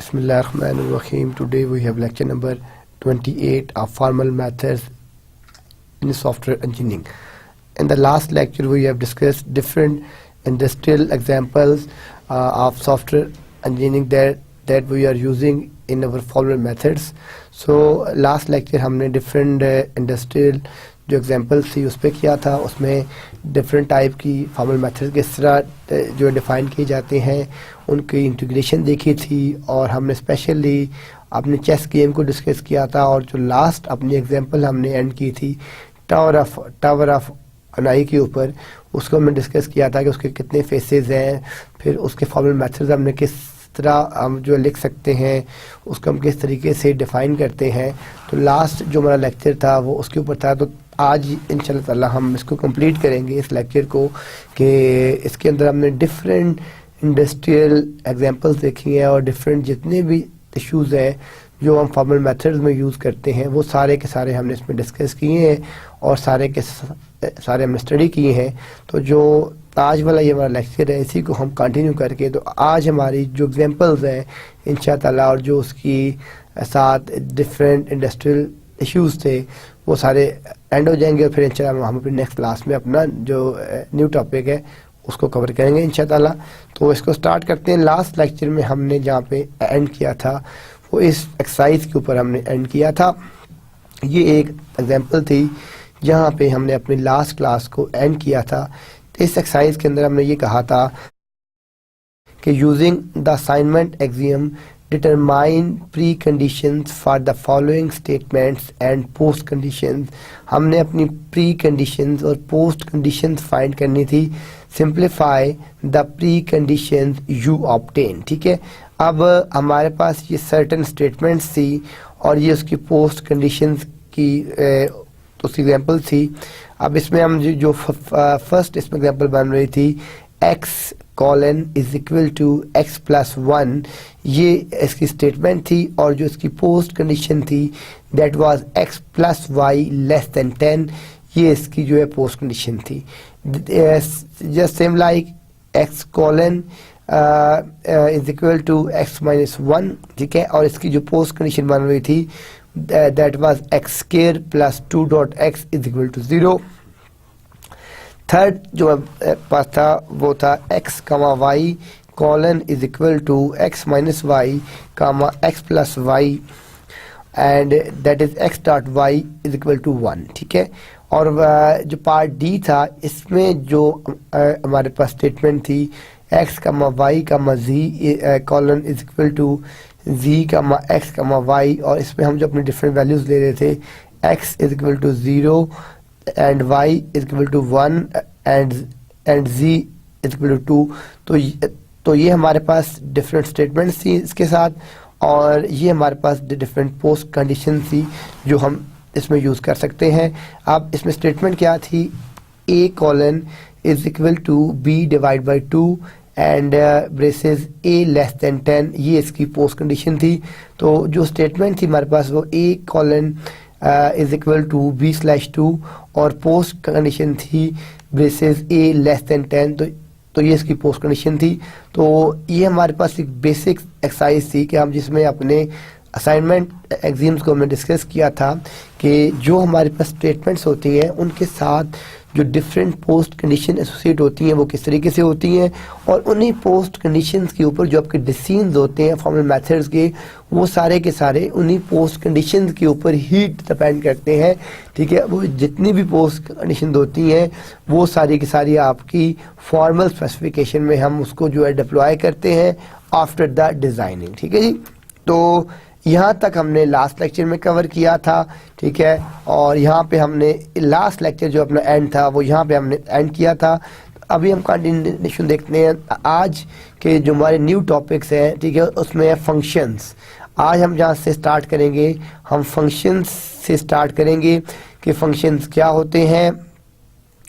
Bismillahirrahmanirrahim. Today we have lecture number 28 of formal methods in software engineering. In the last lecture we have discussed different industrial examples of software engineering that we are using in our formal methods. So last lecture हमने different industrial जो examples थी उस पर किया था, उसमें different type की formal methods किस तरह जो डिफ़ाइन किए जाते हैं उनकी इंटीग्रेशन देखी थी, और हमने स्पेशली अपने चेस गेम को डिस्कस किया था। और जो लास्ट अपनी एग्जांपल हमने एंड की थी टावर ऑफ अनाई के ऊपर, उसको हमने डिस्कस किया था कि उसके कितने फेसेस हैं, फिर उसके फॉर्मल मेथड्स हमने किस तरह हम जो लिख सकते हैं उसको हम किस तरीके से डिफ़ाइन करते हैं। तो लास्ट जो हमारा लेक्चर था वो उसके ऊपर था। तो आज इंशाल्लाह ताला हम इसको कंप्लीट करेंगे इस लेक्चर को, कि इसके अंदर हमने डिफरेंट इंडस्ट्रियल एग्जांपल्स देखी हैं और डिफरेंट जितने भी इश्यूज़ हैं जो हम फॉर्मल मेथड्स में यूज़ करते हैं वो सारे के सारे हमने इसमें डिस्कस किए हैं और सारे के सारे हमने स्टडी किए हैं। तो जो आज वाला ये हमारा लेक्चर है इसी को हम कंटिन्यू करके, तो आज हमारी जो एग्जांपल्स हैं इंशाल्लाह ताला और जो उसकी साथ डिफरेंट इंडस्ट्रियल इश्यूज़ थे वो सारे एंड हो जाएंगे, और फिर इंशाल्लाह हम अपने नेक्स्ट क्लास में अपना जो न्यू टॉपिक है उसको कवर करेंगे इंशाल्लाह ताला। तो इसको स्टार्ट करते हैं। लास्ट लेक्चर में हमने जहाँ पे एंड किया था वो इस एक्सरसाइज के ऊपर हमने एंड किया था। ये एक एग्जांपल थी जहाँ पे हमने अपनी लास्ट क्लास को एंड किया था। इस एक्सरसाइज के अंदर हमने ये कहा था कि using the assignment axiom determine pre conditions for the following statements and post conditions. हमने अपनी प्री कंडीशंस और पोस्ट कंडीशंस फाइंड करनी थी। Simplify the pre conditions you obtain. ठीक है, अब हमारे पास ये सर्टेन स्टेटमेंट्स थी और ये उसकी पोस्ट कंडीशंस की उसकी एग्जांपल थी। अब इसमें हम जो फर्स्ट इसमें एग्जांपल बन रही थी x colon is equal to x plus 1, ये इसकी स्टेटमेंट थी, और जो इसकी पोस्ट कंडीशन थी that was x plus y less than 10, ये इसकी जो है पोस्ट कंडीशन थी। Just same like x colon is equal to x minus 1, ठीक है, और इसकी जो पोस्ट कंडीशन बन रही थी that was x square plus 2 dot x is equal to 0। Third जो पास था वो था x comma y colon is equal to x minus y comma x plus y and that is x dot y is equal to 1। ठीक है, और जो part D था इसमें जो हमारे पास स्टेटमेंट थी x comma y comma z colon is equal to z comma x comma y, और इसमें हम जो अपने डिफरेंट वैल्यूज ले रहे थे x is equal to 0 and y is equal to 1 and z is equal to 2। तो ये हमारे पास डिफरेंट स्टेटमेंट्स थी इसके साथ, और ये हमारे पास डिफरेंट पोस्ट कंडीशन थी जो हम इसमें यूज़ कर सकते हैं। अब इसमें स्टेटमेंट क्या थी, a colon is equal to b divide by 2 and braces a less than 10, ये इसकी पोस्ट कंडीशन थी। तो जो स्टेटमेंट थी हमारे पास वो a colon is equal to b slash 2 और पोस्ट कंडीशन थी ब्रेसेस a लेस देन 10, तो ये इसकी पोस्ट कंडीशन थी। तो ये हमारे पास एक बेसिक एक्सरसाइज थी कि हम जिसमें अपने असाइनमेंट एग्जाम्स को हमने डिस्कस किया था कि जो हमारे पास स्टेटमेंट्स होती हैं उनके साथ जो डिफरेंट पोस्ट कंडीशन एसोसिएट होती हैं वो किस तरीके से होती हैं, और उन्हीं पोस्ट कंडीशंस के ऊपर जो आपके डिसीजंस होते हैं फॉर्मल मेथड्स के वो सारे के सारे उन्हीं पोस्ट कंडीशंस के ऊपर ही डिपेंड करते हैं। ठीक है, वो जितनी भी पोस्ट कंडीशंस होती हैं वो सारी की सारी आपकी फॉर्मल स्पेसिफिकेशन में हम उसको जो है डिप्लॉय करते हैं आफ्टर द डिज़ाइनिंग। ठीक है जी, तो यहाँ तक हमने लास्ट लेक्चर में कवर किया था। ठीक है, और यहाँ पे हमने लास्ट लेक्चर जो अपना एंड था वो यहाँ पे हमने एंड किया था। अभी हम कंटिन्यूएशन देखते हैं आज के जो हमारे न्यू टॉपिक्स हैं। ठीक है, उसमें है फंक्शंस। आज हम जहाँ से स्टार्ट करेंगे हम फंक्शंस से स्टार्ट करेंगे कि फंक्शंस क्या होते हैं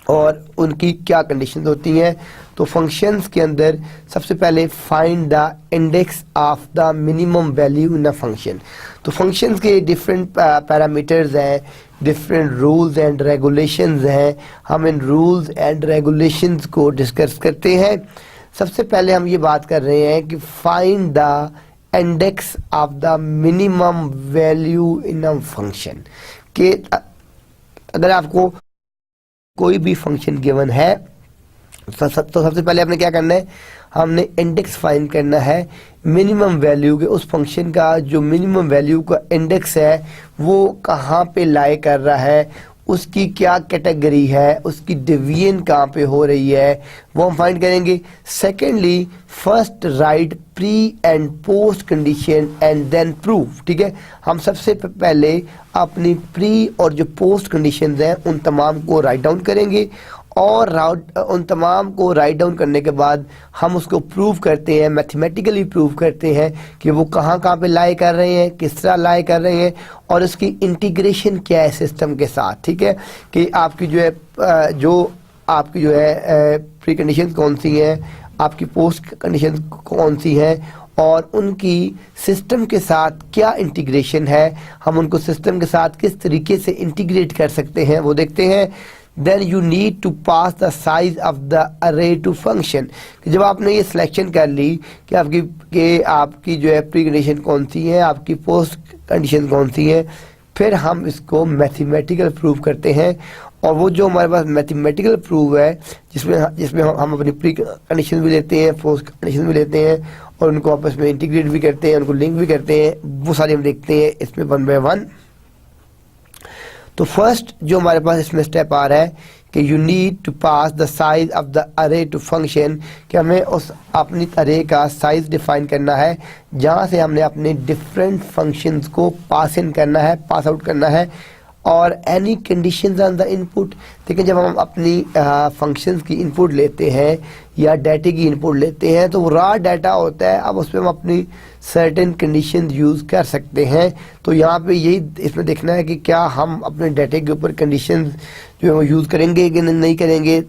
और उनकी क्या कंडीशंस होती हैं। तो फंक्शंस के अंदर सबसे पहले find the index of the minimum value in a function. तो फंक्शंस के डिफरेंट पैरामीटर्स हैं, डिफरेंट रूल्स एंड रेगुलेशंस हैं। हम इन रूल्स एंड रेगुलेशंस को डिस्कस करते हैं। सबसे पहले हम ये बात कर रहे हैं कि find the index of the minimum value in a function. कि अगर आपको कोई भी फंक्शन गिवन है तो सबसे पहले आपने क्या करना है, हमने इंडेक्स फाइंड करना है मिनिमम वैल्यू के। उस फंक्शन का जो मिनिमम वैल्यू का इंडेक्स है वो कहाँ पे लाई कर रहा है, उसकी क्या कैटेगरी है, उसकी डिवीजन कहाँ पे हो रही है, वो हम फाइंड करेंगे। Secondly, first write pre and post condition and then proof. ठीक है, हम सबसे पहले अपनी प्री और जो पोस्ट कंडीशंस हैं उन तमाम को राइट डाउन करेंगे, और उन तमाम को राइट डाउन करने के बाद हम उसको प्रूव करते हैं, मैथमेटिकली प्रूव करते हैं कि वो कहाँ कहाँ पे लाई कर रहे हैं, किस तरह लाई कर रहे हैं, और उसकी इंटीग्रेशन क्या है सिस्टम के साथ। ठीक है, कि आपकी जो है प्री कंडीशन कौन सी हैं, आपकी पोस्ट कंडीशन कौन सी हैं, और उनकी सिस्टम के साथ क्या इंटीग्रेशन है, हम उनको सिस्टम के साथ किस तरीके से इंटीग्रेट कर सकते हैं वो देखते हैं। Then you need to pass the size of the array to function। जब आपने ये सिलेक्शन कर ली कि आपकी जो है प्री कंडीशन कौन सी है, आपकी पोस्ट कंडीशन कौन सी है, फिर हम इसको मैथमेटिकल प्रूव करते हैं। और वो जो हमारे पास मैथमेटिकल प्रूव है जिसमें हम अपनी प्री कंडीशन भी लेते हैं, पोस्ट कंडीशन भी लेते हैं, और उनको आपस में इंटीग्रेट भी करते हैं, उनको लिंक भी करते हैं, वो सारे हम देखते हैं इसमें वन बाय वन। तो फर्स्ट जो हमारे पास इसमें स्टेप आ रहा है कि you need to pass the size of the array to function, कि हमें उस अपनी अरे का साइज डिफाइन करना है जहाँ से हमने अपने डिफरेंट फंक्शंस को पास इन करना है, पास आउट करना है। और any conditions on the input, देखिए जब हम अपनी फंक्शंस की इनपुट लेते हैं या डाटा की इनपुट लेते हैं तो वो रॉ डाटा होता है, अब उसमें हम अपनी सर्टेन कंडीशन यूज़ कर सकते हैं। तो यहाँ पे यही इसमें देखना है कि क्या हम अपने डाटा के ऊपर कंडीशन जो है वो यूज़ करेंगे कि नहीं करेंगे,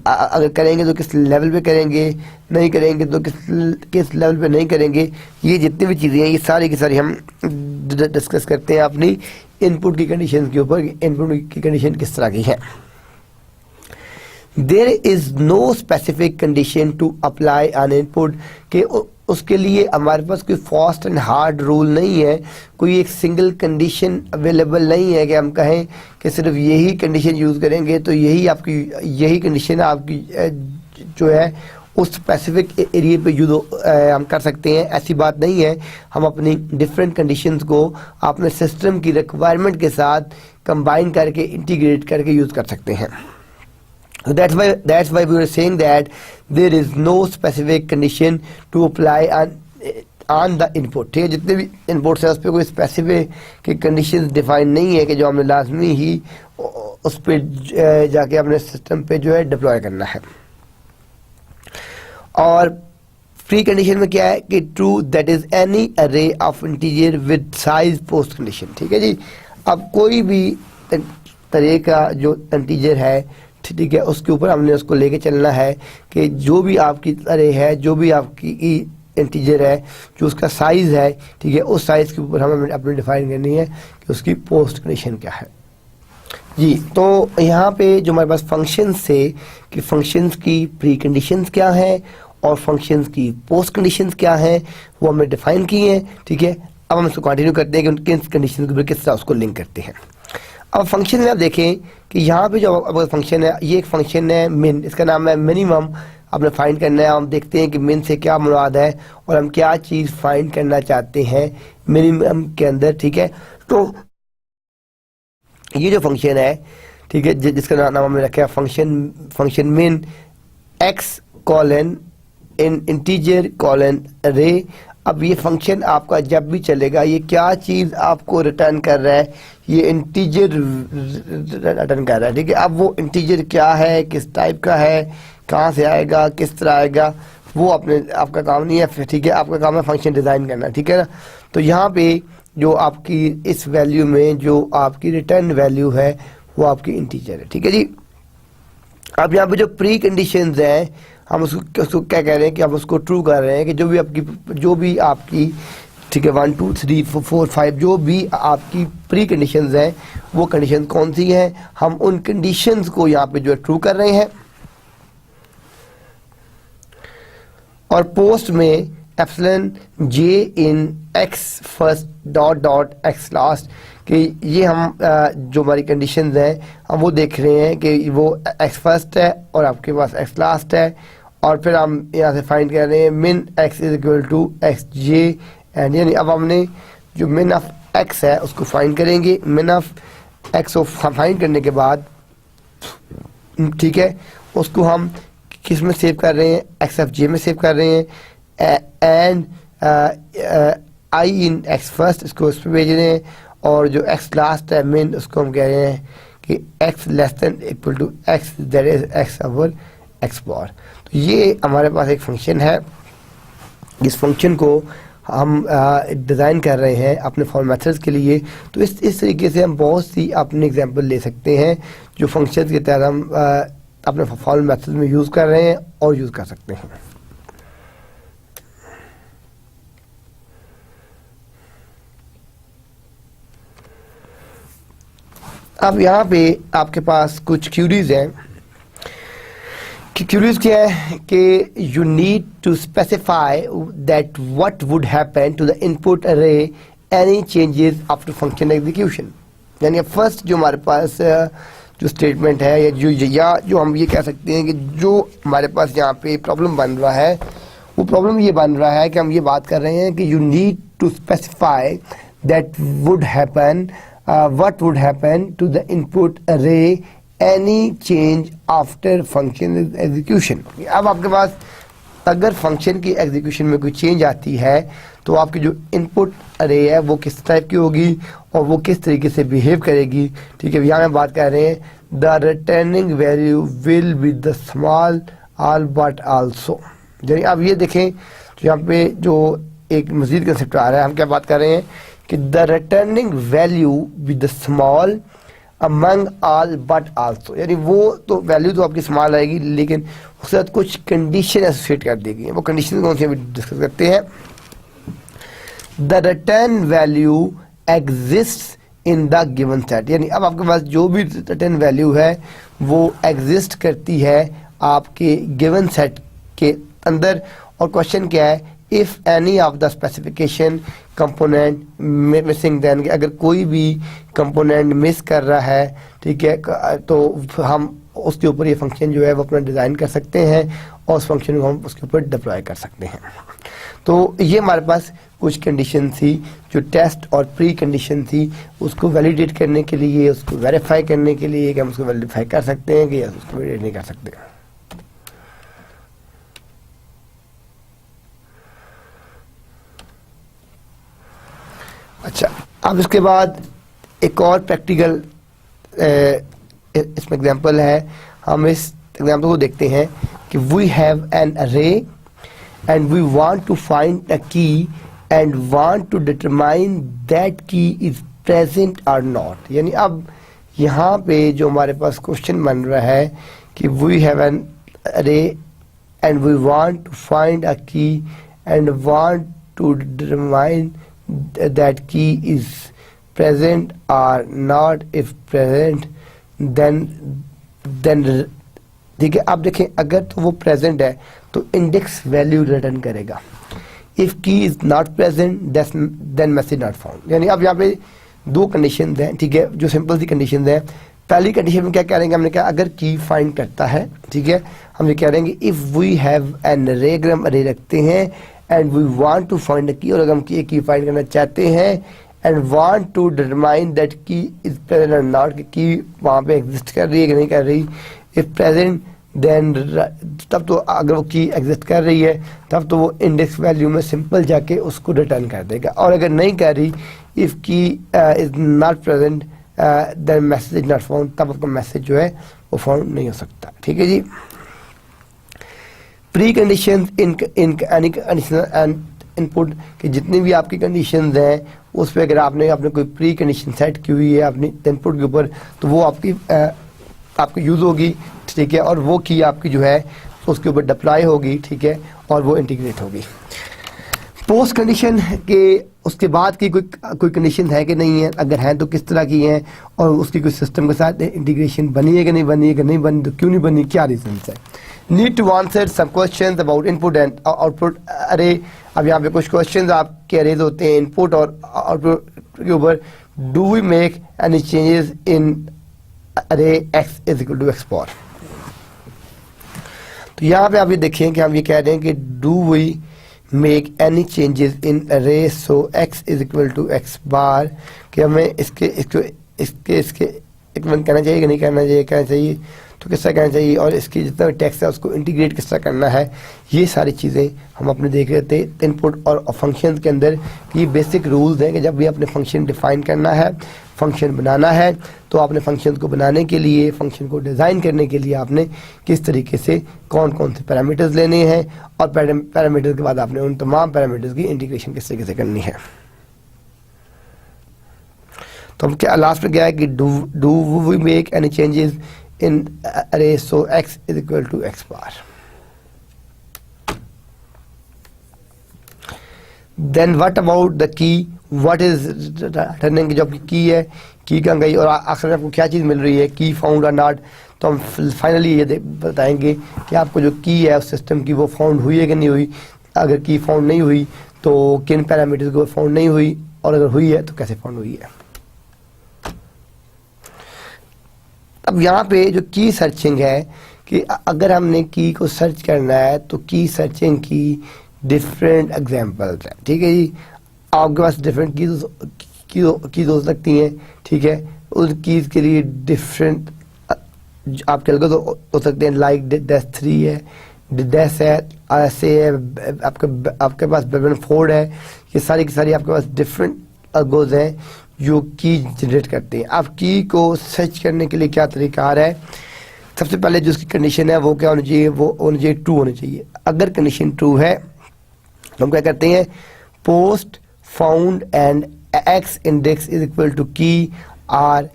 अगर करेंगे तो किस लेवल पे करेंगे, नहीं करेंगे तो किस लेवल पे नहीं करेंगे। ये जितनी भी चीज़ें हैं ये सारी की सारी हम डिस्कस करते हैं अपनी इनपुट की कंडीशन के ऊपर, इनपुट की कंडीशन किस तरह की है। There is no specific condition to apply on input, कि उसके लिए हमारे पास कोई फास्ट एंड हार्ड रूल नहीं है, कोई एक सिंगल कंडीशन अवेलेबल नहीं है कि हम कहें कि सिर्फ यही कंडीशन यूज़ करेंगे तो यही कंडीशन आपकी जो है उस स्पेसिफिक एरिया पे यूज हम कर सकते हैं। ऐसी बात नहीं है, हम अपनी डिफरेंट कंडीशंस को अपने सिस्टम की रिक्वायरमेंट के साथ कंबाइन करके इंटीग्रेट करके यूज़ कर सकते हैं। That's why we were saying that there is no specific condition to apply on the input। ठीक है, जितने भी इनपुट्स हैं उस पर कोई स्पेसिफिक कंडीशन डिफाइन नहीं है कि जो हमने लाजमी ही उस पर जाके अपने सिस्टम पे जो है डिप्लॉय करना है। और प्री कंडीशन में क्या है कि ट्रू दैट इज एनी अरे of integer with size post condition. ठीक है जी, अब कोई भी तरह का जो इंटीजर है, ठीक है, उसके ऊपर हमने उसको लेके चलना है कि जो भी आपकी अरे है, जो भी आपकी इंटीजर है, जो उसका साइज है, ठीक है, उस साइज के ऊपर हमें अपने डिफाइन करनी है कि उसकी पोस्ट कंडीशन क्या है जी। तो यहाँ पे जो हमारे पास फंक्शंस थे कि फंक्शंस की प्री कंडीशंस क्या हैं और फंक्शंस की पोस्ट कंडीशंस क्या हैं वो हमने डिफाइन किए हैं। ठीक है, अब हम इसको कंटिन्यू करते हैं कि उनके कंडीशन के ऊपर किस तरह उसको लिंक करते हैं। अब फंक्शन में आप देखें कि यहाँ पे जो अब फंक्शन है, ये एक फंक्शन है मिन, इसका नाम है मिनिमम। आपने फाइंड करना है, हम देखते हैं कि मिन से क्या मुराद है और हम क्या चीज़ फाइंड करना चाहते हैं मिनिमम के अंदर। ठीक है, तो ये जो फंक्शन है, ठीक है, जिसका नाम हमने रखा है फंक्शन मिन x colon in integer colon अरे। अब ये फंक्शन आपका जब भी चलेगा ये क्या चीज़ आपको रिटर्न कर रहा है, ये इंटीजर रिटर्न कर रहा है। ठीक है, अब वो इंटीजर क्या है, किस टाइप का है, कहाँ से आएगा, किस तरह आएगा, वो आपका काम नहीं है। ठीक है, आपका काम है फंक्शन डिज़ाइन करना। ठीक है ना, तो यहाँ पे जो आपकी इस वैल्यू में जो आपकी रिटर्न वैल्यू है वो आपकी इंटीजर है। ठीक है जी, अब यहाँ पे जो प्री कंडीशंस हैं हम उसको क्या कह रहे हैं कि हम उसको ट्रू कर रहे हैं कि जो भी आपकी ठीक है 1 2 3 4 5 जो भी आपकी प्री कंडीशंस हैं वो कंडीशन कौन सी हैं, हम उन कंडीशंस को यहाँ पे जो है ट्रू कर रहे हैं। और पोस्ट में epsilon J in X first dot dot X last, कि ये हम जो हमारी कंडीशंस हैं हम वो देख रहे हैं कि वो एक्स फर्स्ट है और आपके पास एक्स लास्ट है, और फिर हम यहाँ से फाइंड कर रहे हैं min x is equal to x j and, यानी अब हमने जो मिन ऑफ एक्स है उसको फाइंड करेंगे। मिन ऑफ एक्स को फाइंड करने के बाद ठीक है उसको हम किस में सेव कर रहे हैं, एक्स एफ जे में सेव कर रहे हैं, and I in X first इसको उस पर भेज रहे हैं, और जो एक्स लास्ट है मिन उसको हम कह रहे हैं कि X less than equal to X, that is X over X bar. तो ये हमारे पास एक फंक्शन है, इस फंक्शन को हम डिज़ाइन कर रहे हैं अपने फॉर्म मेथड्स के लिए। तो इस तरीके से हम बहुत सी अपने एग्जांपल ले सकते हैं जो फंक्शंस के तहत हम अपने फॉर्म मेथड्स में यूज़ कर रहे हैं और यूज़ कर सकते हैं। अब यहाँ पे आपके पास कुछ क्यूरीज हैं कि क्यूरीज क्या है कि you need to specify that what would happen to the input array any changes after function execution. यानी फर्स्ट जो हमारे पास जो स्टेटमेंट है या जो हम ये कह सकते हैं कि जो हमारे पास यहाँ पे प्रॉब्लम बन रहा है वो प्रॉब्लम ये बन रहा है कि हम ये बात कर रहे हैं कि you need to specify that would happen what would happen to the input array any change after function execution। अब आपके पास अगर फंक्शन की एग्जीक्यूशन में कोई चेंज आती है तो आपकी जो इनपुट अरे है वो किस टाइप की होगी और वो किस तरीके से बिहेव करेगी। ठीक है, यहाँ हम बात कर रहे हैं the returning value will be the small all but also. यानी अब ये देखें तो यहाँ पे जो एक मजीद कंसेप्ट आ रहा है, हम क्या बात कर रहे हैं कि the returning value with the small among all but also, यानी वो तो वैल्यू तो आपकी स्मॉल आएगी लेकिन उसके साथ कुछ कंडीशन एसोसिएट कर देगी। वो कंडीशन कौन सी डिस्कस करते हैं। The return value exist in the given set, यानी अब आपके पास जो भी रिटर्न वैल्यू है वो एग्जिस्ट करती है आपके गिवन सेट के अंदर। और क्वेश्चन क्या है, if any of the specification component missing, then अगर कोई भी कंपोनेंट मिस कर रहा है, ठीक है, तो हम उसके ऊपर ये फंक्शन जो है वो अपना डिज़ाइन कर सकते हैं और उस फंक्शन को हम उसके ऊपर डिप्लॉय कर सकते हैं। तो ये हमारे पास कुछ कंडीशन थी जो टेस्ट और प्री कंडीशन थी, उसको वैलिडेट करने के लिए, उसको वेरीफाई करने के लिए कि हम उसको वेरीफाई कर सकते हैं कि उसको वैलिडेट नहीं कर सकते। अच्छा, अब इसके बाद एक और प्रैक्टिकल इसमें एग्जांपल है। हम इस एग्जांपल को देखते हैं कि we have an array and we want to find a key and want to determine that key is present और नॉट। यानी अब यहाँ पे जो हमारे पास क्वेश्चन बन रहा है कि we have an array and we want to find a key and want to determine that key is present or not, if present then ठीक है। अब देखें अगर तो वो प्रेजेंट है तो इंडेक्स वैल्यू रिटर्न करेगा, if key is not present then message not found. यानी अब यहाँ पे दो कंडीशन हैं, ठीक है, जो सिंपल सी कंडीशन है। पहली कंडीशन में क्या करेंगे, हमने कहा अगर की फाइंड करता है, ठीक है, हम ये कह रहे हैं इफ वी हैव एन अरे, अगर हम अरे रखते हैं and we want to find key, और अगर हम की फाइंड करना चाहते हैं and want to determine that key is present और नॉट, की वहाँ पे एग्जिस्ट कर रही है कि नहीं कर रही। इफ प्रेजेंट देन, तब तो अगर वो की एग्जिस्ट कर रही है तब तो वो इंडेक्स वैल्यू में सिंपल जाके उसको रिटर्न कर देगा, और अगर नहीं कर रही, if key is not present then message not found, तब आपका मैसेज जो है वो फाउंड नहीं हो सकता। ठीक है जी। Pre condition in any conditional and input कि जितनी भी आपकी कंडीशंस हैं उस पर अगर आपने कोई प्री कंडीशन सेट की हुई है अपनी इनपुट के ऊपर, तो वो आपकी यूज़ होगी, ठीक है, और वो की आपकी जो है उसके ऊपर डिप्लॉय होगी, ठीक है, और वो इंटीग्रेट होगी। पोस्ट कंडीशन के उसके बाद की कोई कंडीशन है कि नहीं है, अगर है तो किस तरह की है, और उसकी कोई सिस्टम के साथ इंटीग्रेशन बनी है कि नहीं बनी है, कि नहीं बनी तो क्यों नहीं बनी, क्या रीजन है। Need to answer some questions about input and output अरे अब यहाँ पे कुछ क्वेश्चंस आपके रेज होते हैं इनपुट और आउटपुट के ऊपर, do we make any changes in array x is equal to x bar. तो यहाँ पे आप ये देखें कि हम ये कह रहे हैं कि do we make any changes in array so x is equal to x bar, कि हमें इसके कहना चाहिए कि नहीं कहना चाहिए तो किस तरह कहना चाहिए, और इसकी जितना भी टेक्स्ट है उसको इंटीग्रेट किस तरह करना है, ये सारी चीज़ें हम अपने देख रहे थे इनपुट और फंक्शन के अंदर। कि ये बेसिक रूल्स हैं कि जब भी अपने फंक्शन डिफाइन करना है, फंक्शन बनाना है, तो आपने फंक्शन को बनाने के लिए, फंक्शन को डिज़ाइन करने के लिए आपने किस तरीके से कौन कौन से पैरामीटर्स लेने हैं, और पैरामीटर्स के बाद आपने उन तमाम पैरामीटर्स की इंटीग्रेशन किस तरीके से करनी है। तो हम क्या लास्ट में क्या है कि do we make any changes in array so x is equal to x bar. Then what about the key, what is returning, जो आपकी की है, की कहाँ गई और आखिर में आपको क्या चीज़ मिल रही है, की फाउंड और नॉट। तो हम फाइनली ये बताएंगे कि आपको जो की है उस सिस्टम की वो फाउंड हुई है कि नहीं हुई। अगर की फाउंड नहीं हुई तो किन पैरामीटर्स को फाउंड नहीं हुई, और अगर हुई है तो कैसे फाउंड हुई है। अब यहाँ पे जो की सर्चिंग है कि अगर हमने की को सर्च करना है तो की सर्चिंग की डिफरेंट एग्जांपल्स हैं, ठीक है जी। आपके पास डिफरेंट कीज हो सकती हैं, ठीक है। उस कीज के लिए डिफरेंट आपके अलग हो सकते हैं, लाइक डेस 3 है, डेस है, ऐसे है, आपके पास फोर्ड है। ये सारी की सारी आपके पास डिफरेंट अलगोज हैं जो की जनरेट करते हैं। आप की को सर्च करने के लिए क्या तरीका आ रहा है, सबसे पहले जो उसकी कंडीशन है वो क्या होनी चाहिए, वो होनी चाहिए ट्रू होनी चाहिए। अगर कंडीशन ट्रू है तो हम क्या करते हैं, post found and X index is equal to key or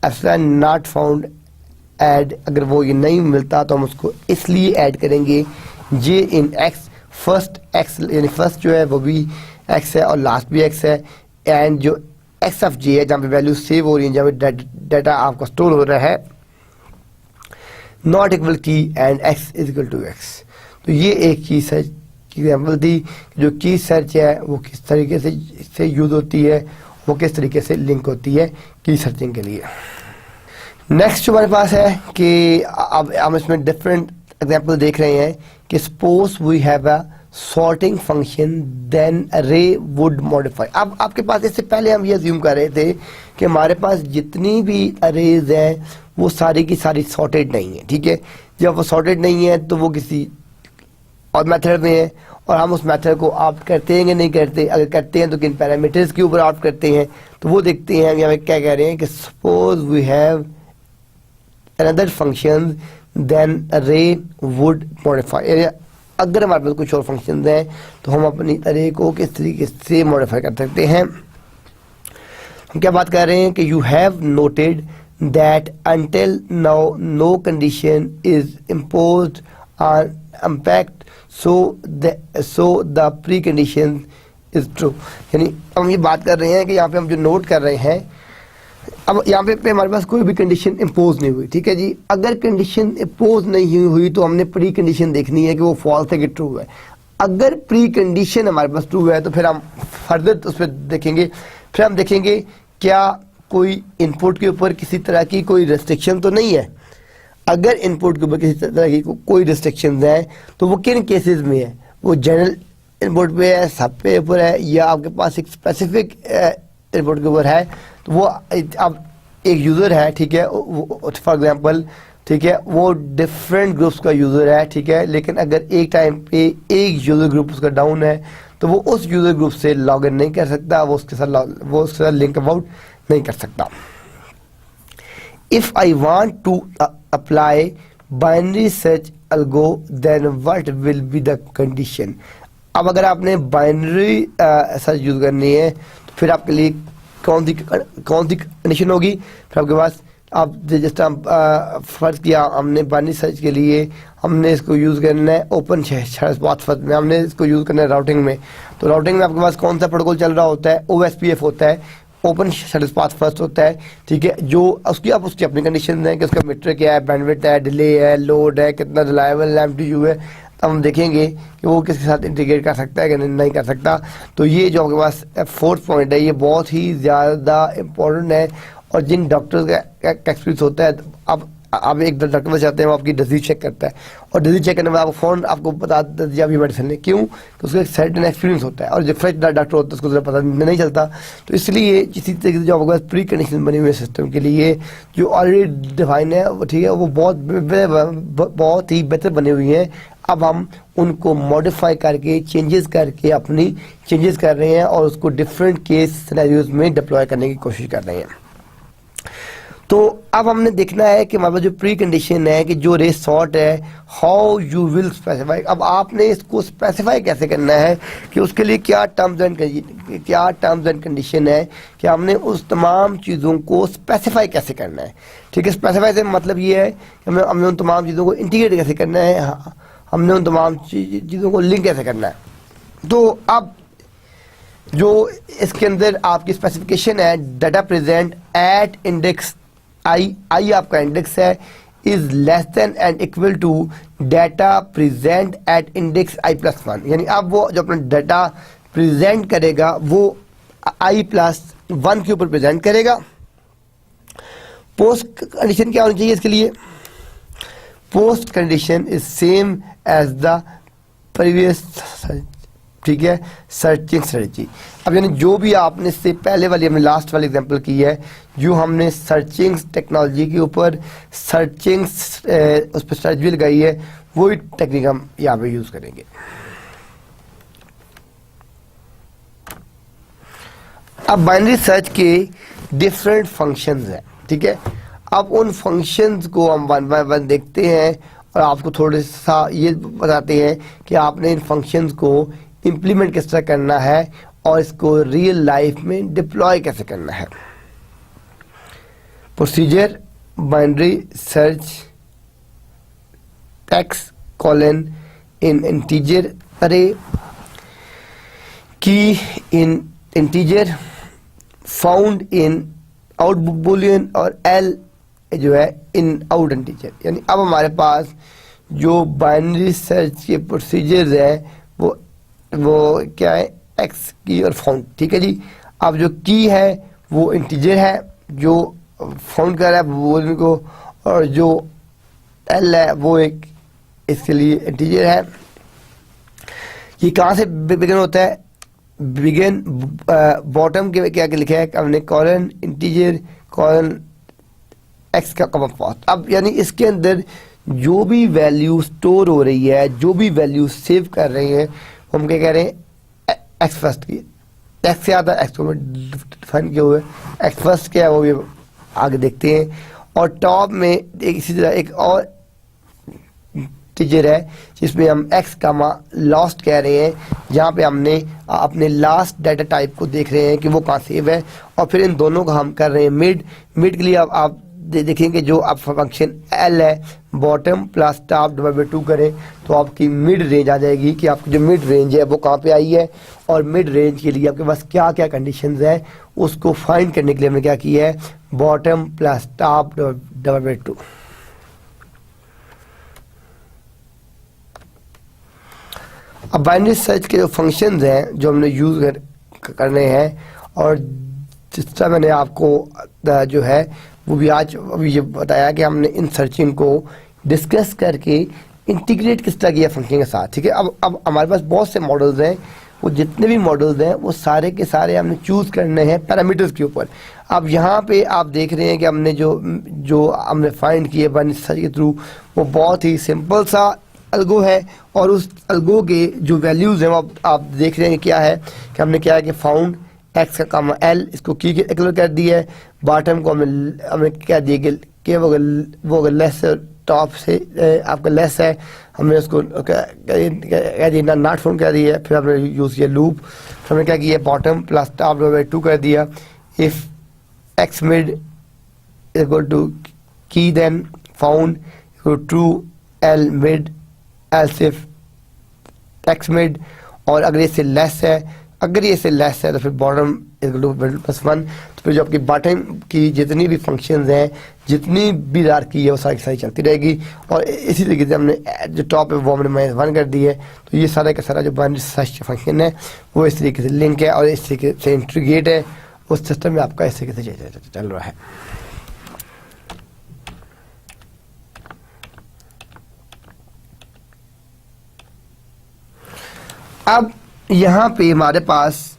epsilon not found add. अगर वो ये नहीं मिलता तो हम उसको इसलिए ऐड करेंगे जे इन एक्स, फर्स्ट एक्स यानी फर्स्ट जो है वो भी एक्स है और लास्ट भी एक्स है, एंड जो एक्स ऑफ जे है जहाँ पे वैल्यू सेव हो रही है, जहाँ पे डाटा आपका स्टोर हो रहा है, not equal key and x is equal to x. तो ये एक की सर्च की एग्जाम्पल थी। जो की सर्च है वो किस तरीके से यूज होती है, वो किस तरीके से लिंक होती है की सर्चिंग के लिए। नेक्स्ट जो हमारे पास है कि अब हम इसमें डिफरेंट एग्जाम्पल देख रहे हैं कि suppose we have a sorting function then array would modify. अब आपके पास इससे पहले हम ये अज्यूम कर रहे थे कि हमारे पास जितनी भी अरेज हैं वो सारी की सारी सॉर्टेड नहीं है, ठीक है। जब वो सॉर्टेड नहीं है तो वो किसी और मेथड में है, और हम उस मेथड को ऑप्ट करते हैं कि नहीं करते, अगर करते हैं तो किन पैरामीटर्स के ऊपर ऑप्ट करते हैं, तो वो देखते हैं। हम यहाँ क्या कह रहे हैं कि suppose we have another function then array would modify. अगर हमारे पास कुछ और फंक्शन हैं तो हम अपनी अरे को किस तरीके से मॉडिफाई कर सकते हैं। हम क्या बात कर रहे हैं कि you have noted that until now no condition is imposed on impact so the pre condition is true. यानी हम ये बात कर रहे हैं कि यहाँ पे हम जो नोट कर रहे हैं, अब यहाँ पे हमारे पास कोई भी कंडीशन इम्पोज नहीं हुई, ठीक है जी। अगर कंडीशन इम्पोज नहीं हुई तो हमने प्री कंडीशन देखनी है कि वो फॉल्स है कि ट्रू है। अगर प्री कंडीशन हमारे पास ट्रू है तो फिर हम फर्दर उस पर देखेंगे। फिर हम देखेंगे क्या कोई इनपुट के ऊपर किसी तरह की कोई रेस्ट्रिक्शन तो नहीं है। अगर इनपुट के ऊपर किसी तरह की कोई रिस्ट्रिक्शन है तो वो किन केसेस में है, वो जनरल इनपुट पे है, सब पे ऊपर है, या आपके पास एक स्पेसिफिक इनपुट के ऊपर है। तो वो अब एक यूज़र है, ठीक है, फॉर एग्जांपल, ठीक है, वो डिफरेंट ग्रुप्स का यूज़र है, ठीक है, लेकिन अगर एक टाइम पे एक यूज़र ग्रुप उसका डाउन है तो वो उस यूज़र ग्रुप से लॉग इन नहीं कर सकता, वो उसके साथ लिंक आउट नहीं कर सकता। If I want to apply binary search algo then what will be the condition। अब अगर आपने बाइनरी सर्च यूज़ करनी है तो फिर आपके लिए कौन सी कंडीशन होगी। फिर आपके पास आप जस्ट हम फर्ज किया हमने बाइनरी सर्च के लिए हमने इसको यूज़ करना है ओपन फर्स्ट में, हमने इसको यूज़ करना है राउटिंग में। तो राउटिंग में आपके पास कौन सा प्रोटोकॉल चल रहा होता है, OSPF होता है, ओपन शॉर्टेस्ट पाथ फर्स्ट होता है, ठीक है। जो उसकी अपनी कंडीशन है कि उसका मीटर क्या है, बैंडविड्थ है, डिले है, लोड है, कितना रिलायबल है, MTU है, हम देखेंगे कि वो किसके साथ इंटीग्रेट कर सकता है कि नहीं कर सकता। तो ये जो आपके पास फोर्थ पॉइंट है ये बहुत ही ज़्यादा इम्पोर्टेंट है, और जिन डॉक्टर्स का एक्सपीरियंस होता है, अब एक डॉक्टर में जाते हैं वो आपकी डिजीज चेक करता है, और डिजीज चेक करने में आपको फ़ौरन आपको बता दिया अभी मेडिसिन है, क्यों? तो उसका एक सर्टेन एक्सपीरियंस होता है, और जो फ्रेश डॉक्टर होता है उसको ज़रा पता नहीं चलता। तो इसलिए इसी तरीके से जो आपके पास प्री कंडीशन बनी हुई है सिस्टम के लिए जो ऑलरेडी डिफाइन है वो ठीक है, वो बहुत ही बेहतर बनी हुई है। अब हम उनको मॉडिफाई करके चेंजेस करके अपनी चेंजेस कर रहे हैं और उसको डिफरेंट केस सिनेरियोज में डिप्लॉय करने की कोशिश कर रहे हैं। तो अब हमने देखना है कि हमारे पास जो प्री कंडीशन है कि जो रेस सॉर्ट है, हाउ यू विल स्पेसिफाई। अब आपने इसको स्पेसिफाई कैसे करना है कि उसके लिए क्या टर्म्स एंड कंडीशन है, कि हमने उस तमाम चीज़ों को स्पेसिफाई कैसे करना है। ठीक है, स्पेसिफाई से मतलब ये है कि हमने उन तमाम चीज़ों को इंटीग्रेट कैसे करना है, हमने उन तमाम चीज़ों को लिंक कैसे करना है। तो अब जो इसके अंदर आपकी स्पेसिफिकेशन है, data present at index i आपका इंडेक्स है, is less than and equal to data present at index i+1। यानी अब वो जो अपना डाटा प्रेजेंट करेगा वो i+1 के ऊपर प्रेजेंट करेगा। पोस्ट कंडीशन क्या होनी चाहिए इसके लिए? Post condition is same as the previous, ठीक है, सर्चिंग स्ट्रेटजी। अब यानी जो भी आपने इससे पहले वाली हमने लास्ट वाली एग्जांपल की है, जो हमने सर्चिंग टेक्नोलॉजी के ऊपर सर्चिंग उस पर स्ट्रेटजी लगाई है, वही टेक्निक हम यहाँ पे यूज करेंगे। अब बाइनरी सर्च के डिफरेंट फंक्शंस हैं, ठीक है। अब उन फंक्शंस को हम वन बाय वन देखते हैं और आपको थोड़ा सा ये बताते हैं कि आपने इन फंक्शंस को इम्प्लीमेंट किस तरह करना है और इसको रियल लाइफ में डिप्लॉय कैसे करना है। Procedure binary search text colon in integer array, key in integer, found in out boolean, और एल जो है इन आउट इंटीजर। यानी अब हमारे पास जो बाइनरी सर्च के प्रोसीजर्स हैं वो क्या है, एक्स की और फाउंड, ठीक है जी। अब जो की है वो इंटीजर है, जो फाउंड कर रहा है वो उनको, और जो एल है वो एक इसके लिए इंटीजर है। ये कहाँ से बिगिन होता है? बिगिन बॉटम के क्या लिखा है हमने, कॉलन इंटीजर कॉलन एक्स का कॉमा पाथ। अब यानी इसके अंदर जो भी वैल्यू स्टोर हो रही है, जो भी वैल्यू सेव कर रहे हैं, हम क्या कह रहे हैं, एक्स फर्स्ट की। एक्स से आता है, एक्स को डिफाइन किया हुआ है, एक्स फर्स्ट क्या है वो भी आगे देखते हैं। और टॉप में एक इसी तरह एक और टीजर है जिसमें हम एक्स कामा लास्ट कह रहे हैं, जहाँ पे हमने अपने लास्ट डाटा टाइप को देख रहे हैं कि वो कहाँ सेव है, और फिर इन दोनों का हम कर रहे हैं मिड। मिड के लिए अब आप देखेंगे जो आप फंक्शन एल है, bottom plus top divide by 2 करें तो आपकी मिड रेंज आ जाएगी कि आपकी जो मिड रेंज है वो कहाँ पे आई है, और मिड रेंज के लिए आपके पास क्या क्या कंडीशंस है उसको फाइंड करने के लिए हमने क्या किया है, bottom plus top divide by 2। अब बाइनरी सर्च के जो फंक्शंस हैं जो हमने यूज़ करने हैं, और जिस तरह मैंने आपको जो है वो भी आज अभी ये बताया कि हमने इन सर्चिंग को डिस्कस करके इंटीग्रेट किस तरह किया फंक्शन के साथ, ठीक है। अब हमारे पास बहुत से मॉडल्स हैं, वो जितने भी मॉडल्स हैं वो सारे के सारे हमने चूज़ करने हैं पैरामीटर्स के ऊपर। अब यहाँ पे आप देख रहे हैं कि हमने जो हमने फाइंड किए बाइनरी सर्च के थ्रू, वो बहुत ही सिंपल सा अल्गो है, और उस अल्गो के जो वैल्यूज़ हैं वो आप देख रहे हैं क्या है कि हमने क्या है कि फाउंड एक्स का काम एल, इसको की इक्वल कर दिया है, बॉटम को हमने क्या दिया कि वो अगर लेस टॉप से आपका लेस है, हमने उसको कह दिया नॉट फाउंड कर दिया है। फिर हमने यूज़ किया लूप, फिर हमने क्या किया, बॉटम प्लस टॉप बाय 2 कर दिया। If X mid equal to key then found equal true L mid else if X mid, और अगर इससे लेस है, अगर ये से लेस है तो फिर बॉटम +1, तो फिर जो आपकी बॉटम की जितनी भी फंक्शंस हैं, जितनी भी दार की है वो सारी की सारी चलती रहेगी। और इसी तरीके से हमने जो टॉप है वो हमने -1 कर दी है। तो ये सारा का सारा जो बाइनरी सर्च फंक्शन है वो इस तरीके से लिंक है और इस तरीके से इंटीग्रेट है उस सिस्टम में आपका इस तरीके से चल रहा है। अब यहाँ पे हमारे पास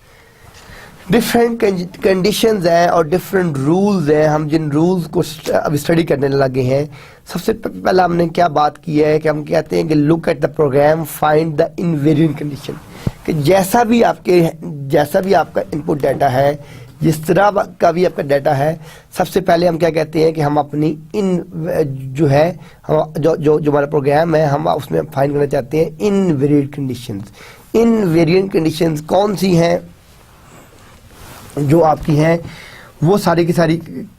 डिफरेंट कंडीशंस हैं और डिफरेंट रूल्स हैं। हम जिन रूल्स को अब स्टडी करने लगे हैं, सबसे पहला हमने क्या बात की है कि हम कहते हैं कि look at the program, find the invariant condition, कि जैसा भी आपका इनपुट डाटा है, जिस तरह का भी आपका डाटा है, सबसे पहले हम क्या कहते हैं कि हम अपनी जो हमारा प्रोग्राम है हम उसमें फाइंड करना चाहते हैं इनवेरिएंट कंडीशंस। इनवेरिएंट कंडीशंस कौन सी हैं जो आपकी हैं, वो सारी की सारी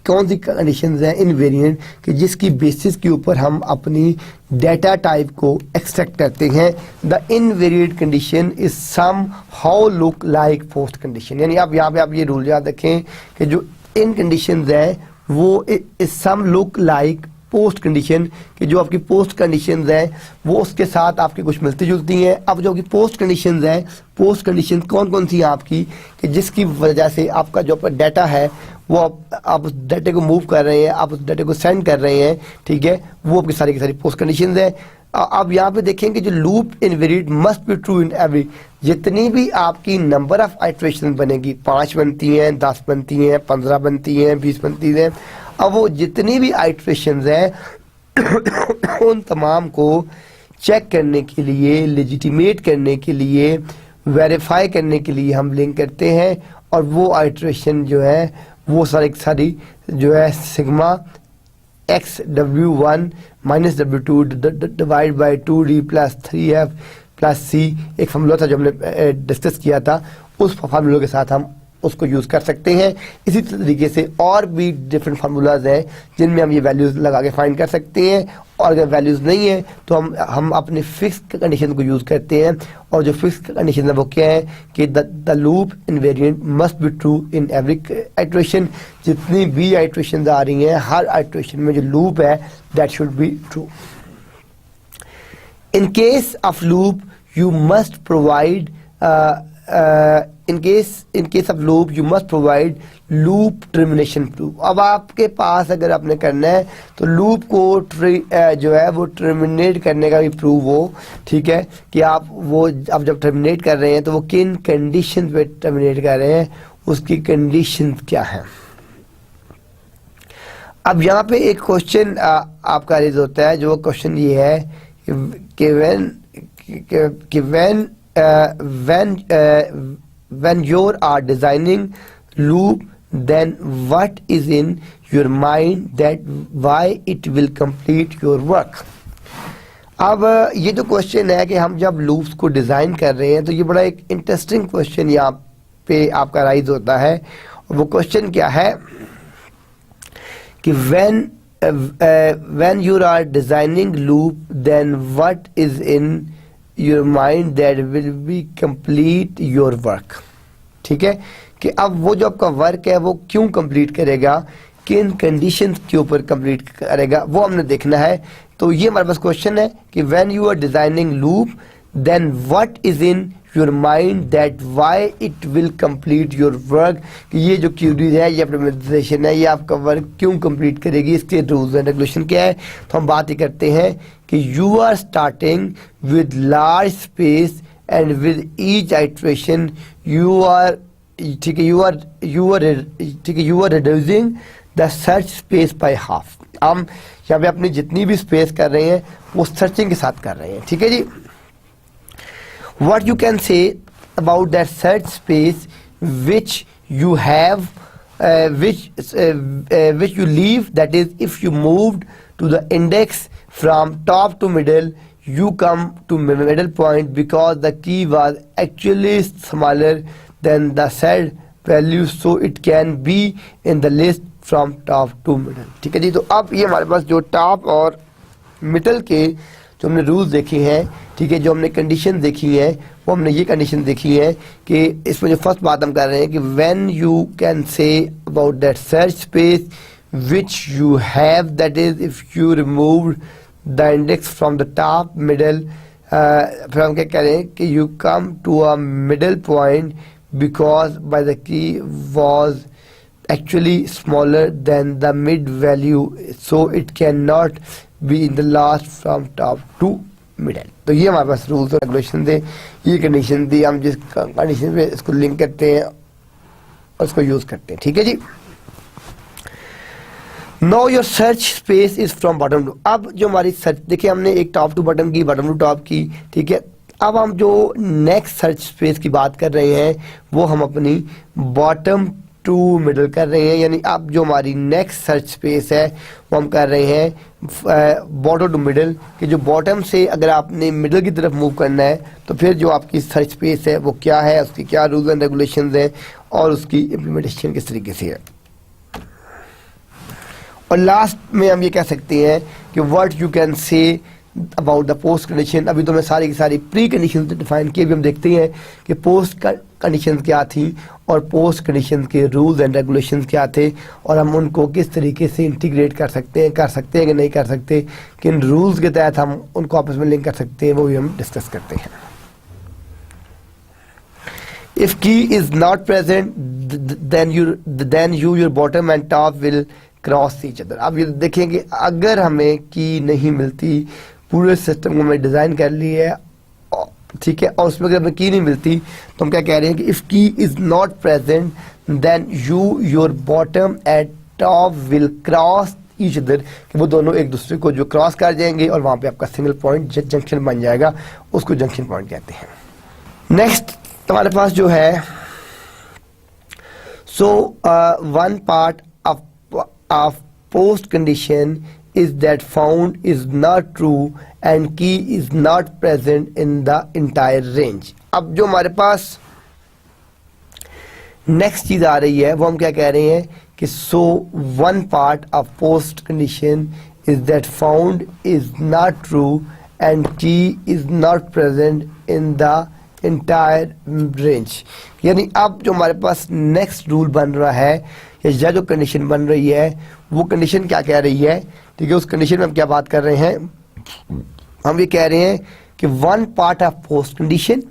कौन सी कंडीशंस हैं इनवेरिएंट कि जिसकी बेसिस के ऊपर हम अपनी डाटा टाइप को एक्सट्रैक्ट करते हैं। The invariant condition is somehow look like post condition, यानी आप यहाँ पे आप ये रूल याद रखें कि जो इन कंडीशंस हैं वो is some look like post condition, कि जो आपकी पोस्ट कंडीशंस हैं वो उसके साथ आपकी कुछ मिलती जुलती हैं। अब जो आपकी पोस्ट कंडीशंस हैं, पोस्ट कंडीशन कौन कौन सी हैं आपकी, कि जिसकी वजह से आपका जो आपका डाटा है वो आप उस डाटे को मूव कर रहे हैं, आप उस डाटे को सेंड कर रहे हैं, ठीक है, वो आपकी सारी की सारी पोस्ट कंडीशंस हैं। अब यहाँ पे देखेंगे जो loop invariant must be true in every, जितनी भी आपकी नंबर ऑफ आइटरेशन बनेगी, 5 बनती हैं, 10 बनती हैं, 15 बनती हैं, 20 बनती हैं, अब वो जितनी भी आइटरेशंस हैं उन तमाम को चेक करने के लिए, लेजिटिमेट करने के लिए, वेरीफाई करने के लिए हम लिंक करते हैं। और वो आइटरेशन जो है वो सारी जो है sigma x w1 minus w2 divide by 2d plus 3f plus c, एक फॉर्मूला था जो हमने डिस्कस किया था, उस फार्मूले के साथ हम उसको यूज़ कर सकते हैं। इसी तरीके से और भी डिफरेंट फार्मूलाज हैं जिनमें हम ये वैल्यूज़ लगा के फाइंड कर सकते हैं। और अगर वैल्यूज़ नहीं है तो हम अपने फिक्स कंडीशन को यूज़ करते हैं। और जो फिक्स कंडीशन है वो क्या है कि the loop invariant must be true in every iteration, जितनी भी आइटरेशन आ रही हैं हर आइटरेशन में जो लूप है that should be true. In case of loop you must provide in case of loop you must provide loop termination proof। अब आपके पास अगर आपने करना है तो लूप को जो है वो टर्मिनेट करने का भी प्रूफ हो, ठीक है, कि आप जब टर्मिनेट कर रहे हैं तो वो किन कंडीशन पे टर्मिनेट कर रहे हैं, उसकी कंडीशन क्या है। अब यहाँ पे एक क्वेश्चन आपका रेज होता है, जो क्वेश्चन ये है कि when you are designing loop, then what is in your mind that why it will complete your work। अब ये जो क्वेश्चन है कि हम जब लूप्स को डिज़ाइन कर रहे हैं तो ये बड़ा एक इंटरेस्टिंग क्वेश्चन यहाँ पे आपका राइज होता है। और वो क्वेश्चन क्या है कि when you are designing loop, then what is in your mind that will be complete your work। ठीक है, कि अब वो जो आपका वर्क है वो क्यों कंप्लीट करेगा, किन कंडीशंस के ऊपर कंप्लीट करेगा, वो हमने देखना है। तो ये हमारे पास क्वेश्चन है कि when you are designing loop then what is in your mind that why it will complete your work, कि ये जो क्यूरीज है, ये ऑप्टिमाइजेशन है, ये आपका वर्क क्यों कंप्लीट करेगी, इसके रूल्स एंड रेगुलेशन क्या है। तो हम बात ही करते हैं कि you are starting with large space and with each iteration you are reducing the search space by half. हम यहाँ पे अपनी जितनी भी स्पेस कर रहे हैं वो सर्चिंग के साथ कर रहे हैं, ठीक है जी। What you can say about that search space which you have, which you leave, that is, if you moved to the index from top to middle, you come to middle point because the key was actually smaller than the said value, so it can be in the list from top to middle। ठीक है जी। तो अब ये हमारे पास जो top और middle के जो हमने रूल्स देखे हैं, ठीक है, जो हमने कंडीशन देखी है, वो हमने ये कंडीशन देखी है कि इसमें जो फर्स्ट बात हम कर रहे हैं कि when you can say about that search space which you have, that is if you remove the index from the top middle, फिर हम क्या कह रहे हैं कि you come to a middle point because by the key was actually smaller than the mid value, so it cannot be in the last from top to middle. तो ये हमारे पास रूल्स और रेगुलेशन थे, ये कंडीशन थी, हम जिस condition पे इसको लिंक करते हैं और इसको यूज करते हैं, ठीक है जी। Now your search space is from bottom to, अब जो हमारी सर्च देखिए हमने एक टॉप टू बॉटम की, बॉटम टू टॉप की, ठीक है। अब हम जो नेक्स्ट सर्च स्पेस की बात कर रहे हैं वो हम अपनी बॉटम टू मिडल कर रहे हैं, यानी अब जो हमारी नेक्स्ट सर्च स्पेस है वो हम कर रहे हैं बॉटम टू मिडल, कि जो बॉटम से अगर आपने मिडल की तरफ मूव करना है तो फिर जो आपकी सर्च स्पेस है वो क्या है, उसकी क्या रूल्स एंड रेगुलेशंस हैं और उसकी इम्प्लीमेंटेशन किस तरीके से है। और लास्ट में हम ये कह सकते हैं कि what you can say about the post condition. अभी तो मैं सारी की सारी प्री कंडीशन डिफाइन किए, अभी हम देखते हैं कि पोस्ट कंडीशन क्या थी और पोस्ट कंडीशन के रूल्स एंड रेगुलेशंस क्या थे और हम उनको किस तरीके से इंटीग्रेट कर सकते हैं कि नहीं कर सकते, किन रूल्स के तहत हम उनको आपस में लिंक कर सकते हैं, वो भी हम डिस्कस करते हैं। If key is not present then you your bottom and top will cross each other. अब ये देखें कि अगर हमें की नहीं मिलती, पूरे सिस्टम को हमने डिज़ाइन कर ली है, ठीक है, और उसमें अगर हमें की नहीं मिलती तो हम क्या कह रहे हैं कि if key is not present then you your bottom and top will cross each other, कि वो दोनों एक दूसरे को जो क्रॉस कर जाएंगे और वहाँ पे आपका सिंगल पॉइंट जंक्शन बन जाएगा, उसको जंक्शन पॉइंट कहते हैं। नेक्स्ट हमारे पास जो है one part of post condition is that found is not true and key is not present in the entire range। अब जो हमारे पास नेक्स्ट चीज आ रही है वो हम क्या कह रहे हैं कि one part of post condition is that found is not true and key is not present in the entire range. यानी अब जो हमारे पास नेक्स्ट रूल बन रहा है या जो कंडीशन बन रही है वो कंडीशन क्या कह रही है, ठीक है, उस कंडीशन में हम क्या बात कर रहे हैं, हम ये कह रहे हैं कि one part of post condition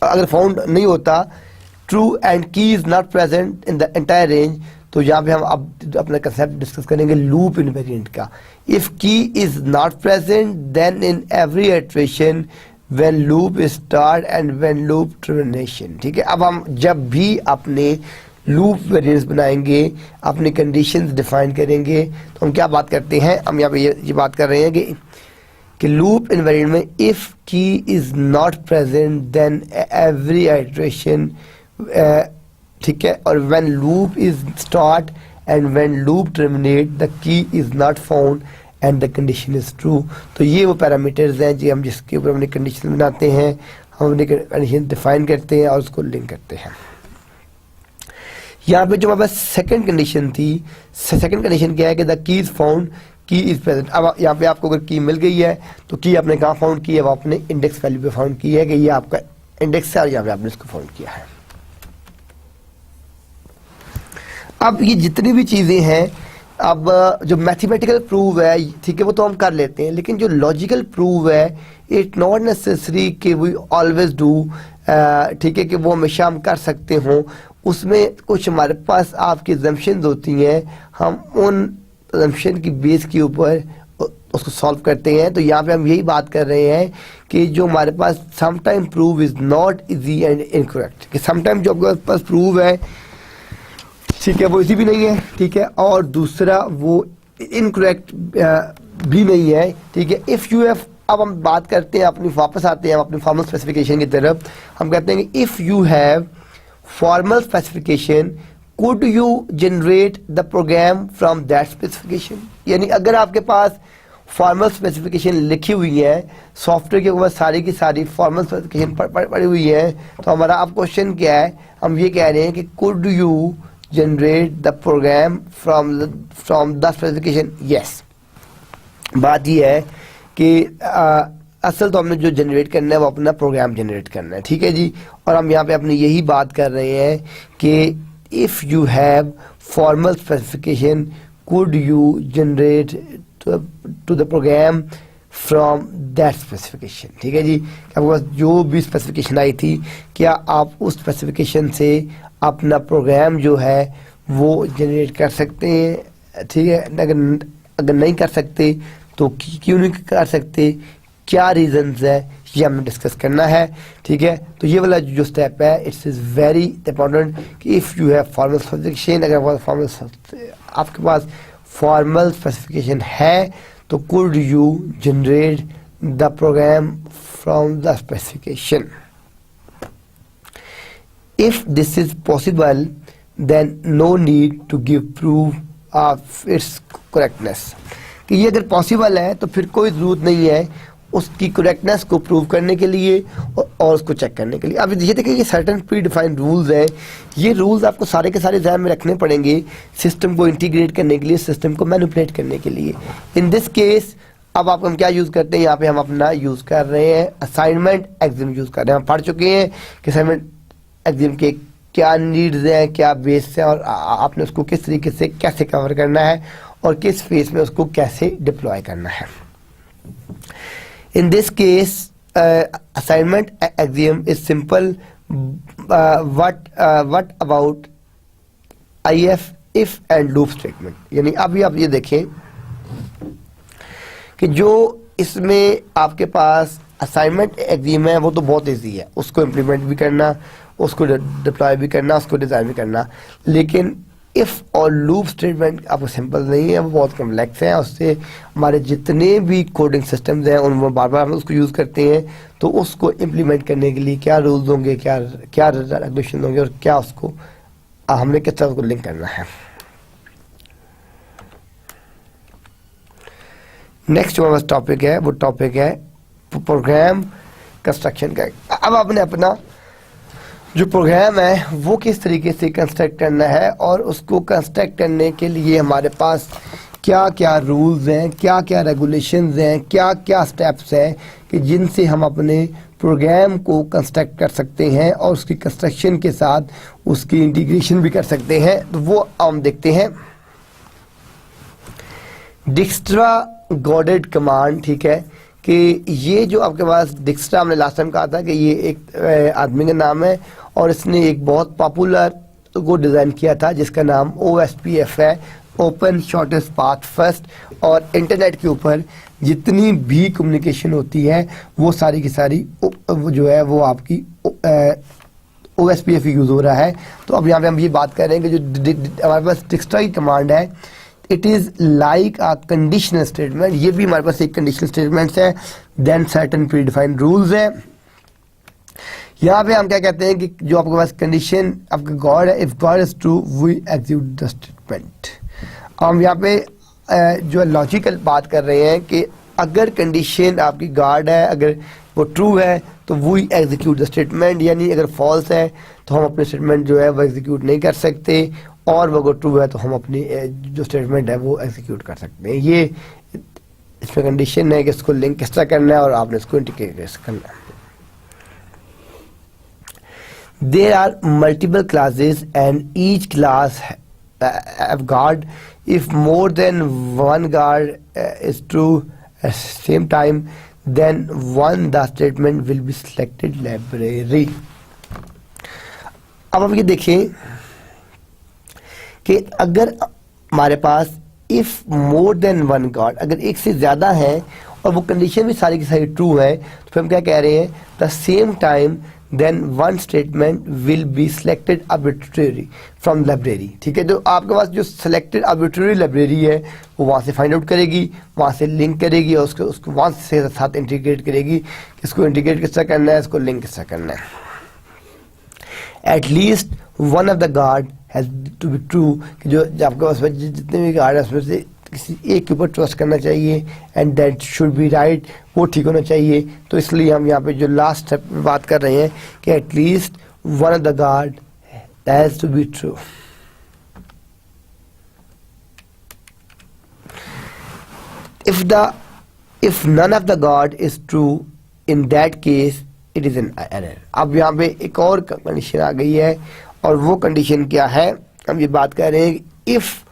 अगर फाउंड नहीं होता, true and key is not present in the entire range, तो यहाँ पे हम अब अपना कंसेप्ट डिस्कस करेंगे लूप इनवेरिएंट का। If key is not present then in every iteration when loop start and when loop termination, ठीक है। अब हम जब भी अपने लूप वेरिएंट्स बनाएंगे, अपनी कंडीशंस डिफाइन करेंगे, तो हम क्या बात करते हैं, हम यहाँ पे ये बात कर रहे हैं कि लूप इनवेरिएंट में if key is not present then every iteration, ठीक है, और when loop is start and when loop terminate the key is not found and the condition is true. तो ये वो पैरामीटर्स हैं जी हम जिसके ऊपर अपनी कंडीशन बनाते हैं, हम अपनी कंडीशन डिफाइन करते हैं और उसको लिंक करते हैं। यहाँ पे जो हमारे पास सेकंड कंडीशन थी, सेकंड कंडीशन क्या है कि द की इज फाउंड, की इज प्रेजेंट। अब यहाँ पे आपको अगर की मिल गई है तो की आपने कहाँ फाउंड की है, वो आपने इंडेक्स वैल्यू पे फाउंड की है कि ये आपका इंडेक्स है और यहाँ पे आपने इसको फाउंड किया है। अब ये जितनी भी चीजें हैं, अब जो मैथमेटिकल प्रूव है, ठीक है, वो तो हम कर लेते हैं, लेकिन जो लॉजिकल प्रूव है इट नॉट नेसेसरी कि वी ऑलवेज डू, ठीक है, कि वो हमेशा हम कर सकते हों। उसमें कुछ हमारे पास आपकी एजम्पशंस होती हैं, हम उन एजम्पशन की बेस के ऊपर उसको सॉल्व करते हैं। तो यहाँ पे हम यही बात कर रहे हैं कि जो हमारे पास sometime prove is not easy and incorrect, कि समटाइम जो आपके पास प्रूव है, ठीक है, वो इजी भी नहीं है, ठीक है, और दूसरा वो इनकरेक्ट भी नहीं है, ठीक है। इफ यू हैव, अब हम बात करते हैं अपनी, वापस आते हैं अपनी फॉर्मल स्पेसिफिकेशन की तरफ। हम कहते हैं कि if you have formal specification could you generate the program from that specification. यानी अगर आपके पास फॉर्मल स्पेसिफिकेशन लिखी हुई है, सॉफ्टवेयर के ऊपर सारी की सारी फॉर्मल स्पेसिफिकेशन पड़ी हुई है, तो हमारा अब क्वेश्चन क्या है, हम ये कह रहे हैं कि could you generate the program from the specification. Yes, बात ये है कि असल तो हमने जो जनरेट करना है वो अपना प्रोग्राम जनरेट करना है, ठीक है जी। और हम यहाँ पे अपनी यही बात कर रहे हैं कि if you have formal specification could you generate to the program from that specification, ठीक है जी। आपके पास जो भी स्पेसिफिकेशन आई थी, क्या आप उस स्पेसिफिकेशन से अपना प्रोग्राम जो है वो जनरेट कर सकते हैं, ठीक है। अगर नहीं कर सकते तो क्यों नहीं कर सकते, क्या रीजंस है, ये हमने डिस्कस करना है, ठीक है। तो ये वाला जो स्टेप है इट्स इज़ वेरी इंपॉर्टेंट कि if you have formal specification, अगर आपके पास फॉर्मल स्पेसिफिकेशन है तो could you generate the program from the specification. If this is possible then no need to give proof of its correctness, कि ये अगर possible है तो फिर कोई ज़रूरत नहीं है उसकी करेक्टनेस को प्रूव करने के लिए और उसको चेक करने के लिए। अब ये देखिए, ये सर्टन प्री डिफाइंड रूल्स हैं, ये रूल्स आपको सारे के सारे ध्यान में रखने पड़ेंगे सिस्टम को इंटीग्रेट करने के लिए, सिस्टम को मैनिपुलेट करने के लिए। इन दिस केस अब आप हम क्या यूज़ करते हैं, यहाँ पे हम अपना यूज़ कर रहे हैं असाइनमेंट एक्सिम यूज़ कर रहे हैं। हम पढ़ चुके हैं कि असाइनमेंट एक्सिम के क्या नीड्स हैं, क्या बेस है, और आपने उसको किस तरीके से कैसे कवर करना है और किस फेज में उसको कैसे डिप्लॉय करना है। In this case, assignment axiom is simple. What about if and loop statement? यानी अभी आप ये देखें कि जो इसमें आपके पास असाइनमेंट एग्जीम है वो तो बहुत ईजी है, उसको इम्प्लीमेंट भी करना, उसको डिप्लॉय भी करना, उसको डिज़ाइन भी करना। लेकिन इफ़ और लूप स्टेटमेंट आपको सिंपल नहीं है, वो बहुत कम्प्लेक्स है। उससे हमारे जितने भी कोडिंग सिस्टम्स हैं उनमें बार बार हम उसको यूज़ करते हैं, तो उसको इम्प्लीमेंट करने के लिए क्या रूल्स होंगे, क्या रेगुलेशन होंगे, और क्या उसको हमने किस तरह उसको लिंक करना है। नेक्स्ट जो हमारा टॉपिक है वो टॉपिक है प्रोग्राम कंस्ट्रक्शन का। अब आपने अपना जो प्रोग्राम है वो किस तरीके से कंस्ट्रक्ट करना है, और उसको कंस्ट्रक्ट करने के लिए हमारे पास क्या क्या रूल्स हैं, क्या क्या रेगुलेशंस हैं, क्या क्या स्टेप्स हैं कि जिनसे हम अपने प्रोग्राम को कंस्ट्रक्ट कर सकते हैं और उसकी कंस्ट्रक्शन के साथ उसकी इंटीग्रेशन भी कर सकते हैं। तो वो हम देखते हैं। डिक्स्ट्रा गॉडेड कमांड, ठीक है, कि ये जो आपके पास डिक्स्ट्रा, हमने लास्ट टाइम कहा था कि ये एक आदमी का नाम है और इसने एक बहुत पॉपुलर को डिज़ाइन किया था जिसका नाम OSPF है, ओपन शॉर्टेस्ट पाथ फर्स्ट। और इंटरनेट के ऊपर जितनी भी कम्युनिकेशन होती है वो सारी की सारी वो जो है वो आपकी OSPF यूज़ हो रहा है। तो अब यहाँ पे हम ये बात कर रहे हैं कि जो हमारे पास डिक्स्ट्रा की कमांड है, it is like a conditional statement. ये भी हमारे पास एक कंडीशनल स्टेटमेंट्स है, then certain predefined rules है। यहाँ पे हम क्या कहते हैं कि जो आपके पास कंडीशन आपका गॉड है, if guard is true we execute the statement. हम यहाँ पे जो लॉजिकल बात कर रहे हैं कि अगर कंडीशन आपकी गॉड है, अगर वो ट्रू है तो वी एग्जीक्यूट द स्टेटमेंट, यानी अगर फॉल्स है तो हम अपने स्टेटमेंट जो है वो एग्जीक्यूट नहीं कर सकते, और वो अगर ट्रू है तो हम अपनी जो स्टेटमेंट है वो एग्जीक्यूट कर सकते हैं। ये इसमें कंडीशन है कि इसको लिंक किस तरह करना है और आपने इसको इंटीग्रेट करना है। There are multiple classes and each class have guard. If more than one guard is true at the same time, then the statement will be selected library. अब आप ये देखें कि अगर हमारे पास if more than one guard, अगर एक से ज़्यादा है और वो कंडीशन भी सारी की सारी ट्रू है, तो फिर हम क्या कह रहे हैं, the same time then one statement will be selected arbitrary from library. ठीक है, तो आपके पास जो सिलेक्टेड आर्बिट्रेरी लाइब्रेरी है वो वहाँ से फाइंड आउट करेगी, वहाँ से लिंक करेगी और उसको वहाँ से साथ इंटीग्रेट करेगी। इसको इंटीग्रेट किस तरह करना है, इसको लिंक किस तरह करना है। At least one of the guard has to be true, कि जो आपके पास जितने भी गार्ड है उसमें से किसी एक के ऊपर ट्रस्ट करना चाहिए, and that should be right, वो ठीक होना चाहिए। तो इसलिए हम यहाँ पे जो लास्ट स्टेप में बात कर रहे हैं कि at least one of the guard has to be true. If none of the guard is true, in that case it is an error. अब यहाँ पे एक और कंडीशन आ गई है, और वो कंडीशन क्या है, हम ये बात कर रहे हैं if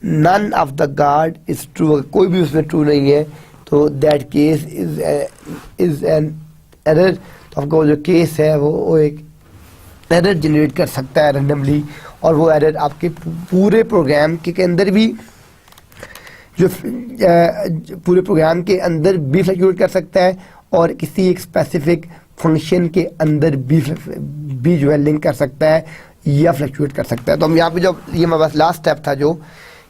none of the guard is true, कोई भी उसमें ट्रू नहीं है तो that case is an error. तो आपको जो केस है वो एक एरर जनरेट कर सकता है रैंडमली, और वो एरर आपके पूरे प्रोग्राम के अंदर भी जो पूरे प्रोग्राम के अंदर भी फ्लक्चुएट कर सकता है, और किसी एक स्पेसिफिक फंक्शन के अंदर भी जो है लिंक कर सकता है या फ्लक्चुएट कर सकता है। तो हम यहाँ पे जो ये हमारे पास लास्ट स्टेप था जो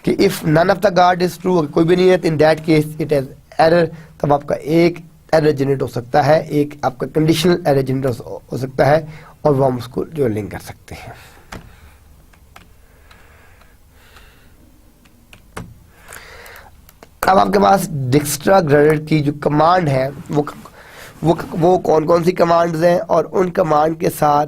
कि if none of the guard is true, कोई भी नहीं है, in that case it is error. तब आपका एक एरर जनरेट हो सकता है, एक आपका कंडीशनल एरर जनरेट हो सकता है, और वो हम उसको जो लिंक कर सकते हैं। अब आपके पास डिक्स्ट्राग्रेड की जो कमांड है वो कौन कौन सी कमांड्स हैं, और उन कमांड के साथ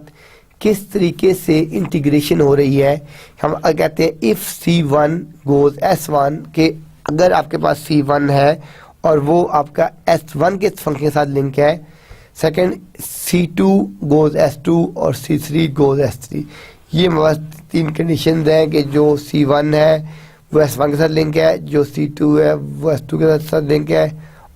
किस तरीके से इंटीग्रेशन हो रही है। हम कहते हैं इफ़ C1 गोज S1 के, अगर आपके पास C1 है और वो आपका S1 के फंक्शन के साथ लिंक है। सेकंड, C2 गोज S2 और C3 गोज S3। ये हमारे पास तीन कंडीशंस हैं कि जो C1 है वो S1 के साथ लिंक है, जो C2 है वो S2 के साथ लिंक है,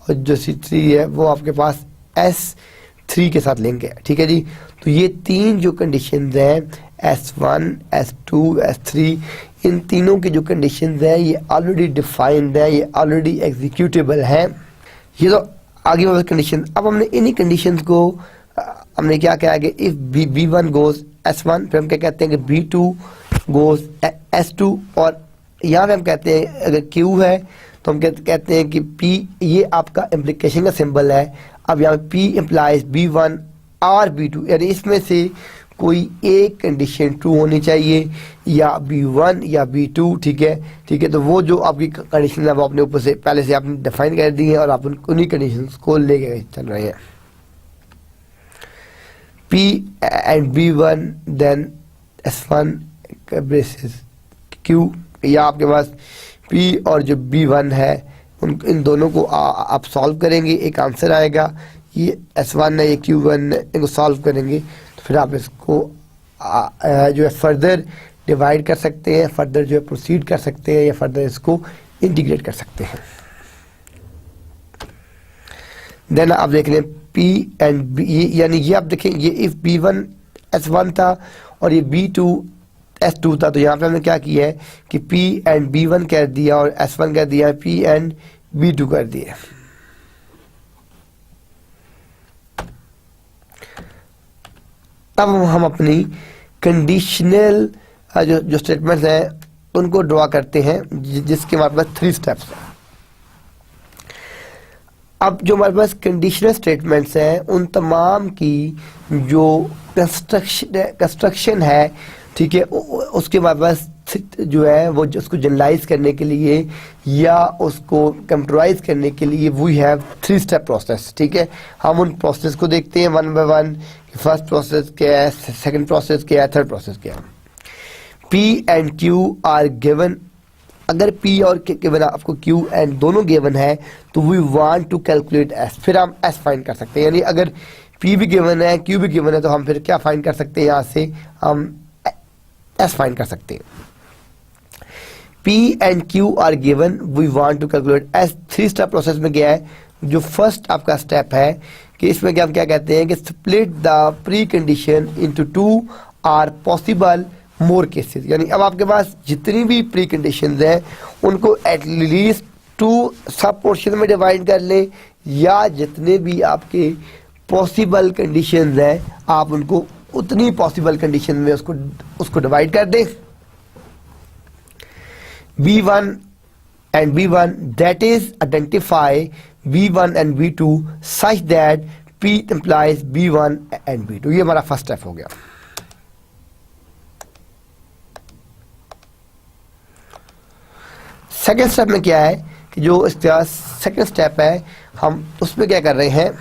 और जो C3 है वो आपके पास S3 के साथ लिंक है। ठीक है जी। तो ये तीन जो कंडीशंस हैं S1, S2, S3, इन तीनों की जो कंडीशंस हैं ये ऑलरेडी डिफाइंड है, ये ऑलरेडी एग्जीक्यूटेबल हैं। ये तो आगे वाली कंडीशन। अब हमने इन्हीं कंडीशंस को हमने क्या कहा कि इफ B1 गोज S1, फिर हम क्या कहते हैं कि B2 गोज S2, और यहाँ पे हम कहते हैं अगर Q है तो हम कहते हैं कि P, ये आपका इम्प्लीकेशन का सिंबल है। अब यहाँ P इम्प्लाइज B1 और B2, यानी इसमें से कोई एक कंडीशन ट्रू होनी चाहिए, या B1 या B2। ठीक है, ठीक है। तो वो जो आपकी कंडीशन है वो अपने ऊपर से पहले से आपने डिफाइन कर दी है, और आप उन्हीं कंडीशंस को लेके चल रहे हैं। P and B1 then S1 braces Q, या आपके पास P और जो B1 है इन दोनों को आप सॉल्व करेंगे, एक आंसर आएगा। ये S1 है, ये Q1 है, इनको सॉल्व करेंगे तो फिर आप इसको जो है फर्दर डिवाइड कर सकते हैं, फर्दर जो है प्रोसीड कर सकते हैं, या फर्दर इसको इंटीग्रेट कर सकते हैं। देन आप देख लें P एंड B, यानी ये आप देखें ये इफ B1 S1 था और ये B2 S2 था, तो यहाँ पे हमने क्या किया है कि P एंड B1 कर दिया और S1 कर दिया, P एंड B2 कर दिया। अब हम अपनी कंडीशनल जो स्टेटमेंट्स हैं उनको ड्रॉ करते हैं, जिसके हमारे पास 3 स्टेप्स हैं। अब जो हमारे पास कंडीशनल स्टेटमेंट्स हैं उन तमाम की जो कंस्ट्रक्शन है, ठीक है, उसके हमारे पास जो है वो उसको जनरलाइज करने के लिए या उसको कंप्यूटराइज करने के लिए वी हैव 3 स्टेप प्रोसेस। ठीक है, हम उन प्रोसेस को देखते हैं one by one. First process क्या है, सेकंड प्रोसेस क्या है, थर्ड प्रोसेस क्या है। P and Q are given. अगर P और गिवन आपको Q एंड दोनों गिवन है तो we want to calculate S, फिर हम S फाइंड कर सकते हैं। यानी अगर P भी गिवन है, Q भी गिवन है, तो हम फिर क्या फाइंड कर सकते हैं, यहाँ से हम S फाइंड कर सकते हैं। P and Q are given, we want to calculate S। 3 step process में गया है। जो फर्स्ट आपका स्टेप है कि इसमें क्या हम क्या कहते हैं कि split the pre condition into 2 or possible more cases. यानी अब आपके पास जितनी भी प्री कंडीशंस हैं उनको एटलीस्ट 2 सब पोर्शन में डिवाइड कर लें, या जितने भी आपके पॉसिबल कंडीशंस हैं आप उनको उतनी पॉसिबल कंडीशन में उसको डिवाइड कर दें। B1 and B1, that is identify B1 and B2 such that P implies B1 and B2। ये हमारा फर्स्ट स्टेप हो गया। सेकेंड स्टेप में क्या है कि जो इसका सेकेंड स्टेप है हम उसमें क्या कर रहे हैं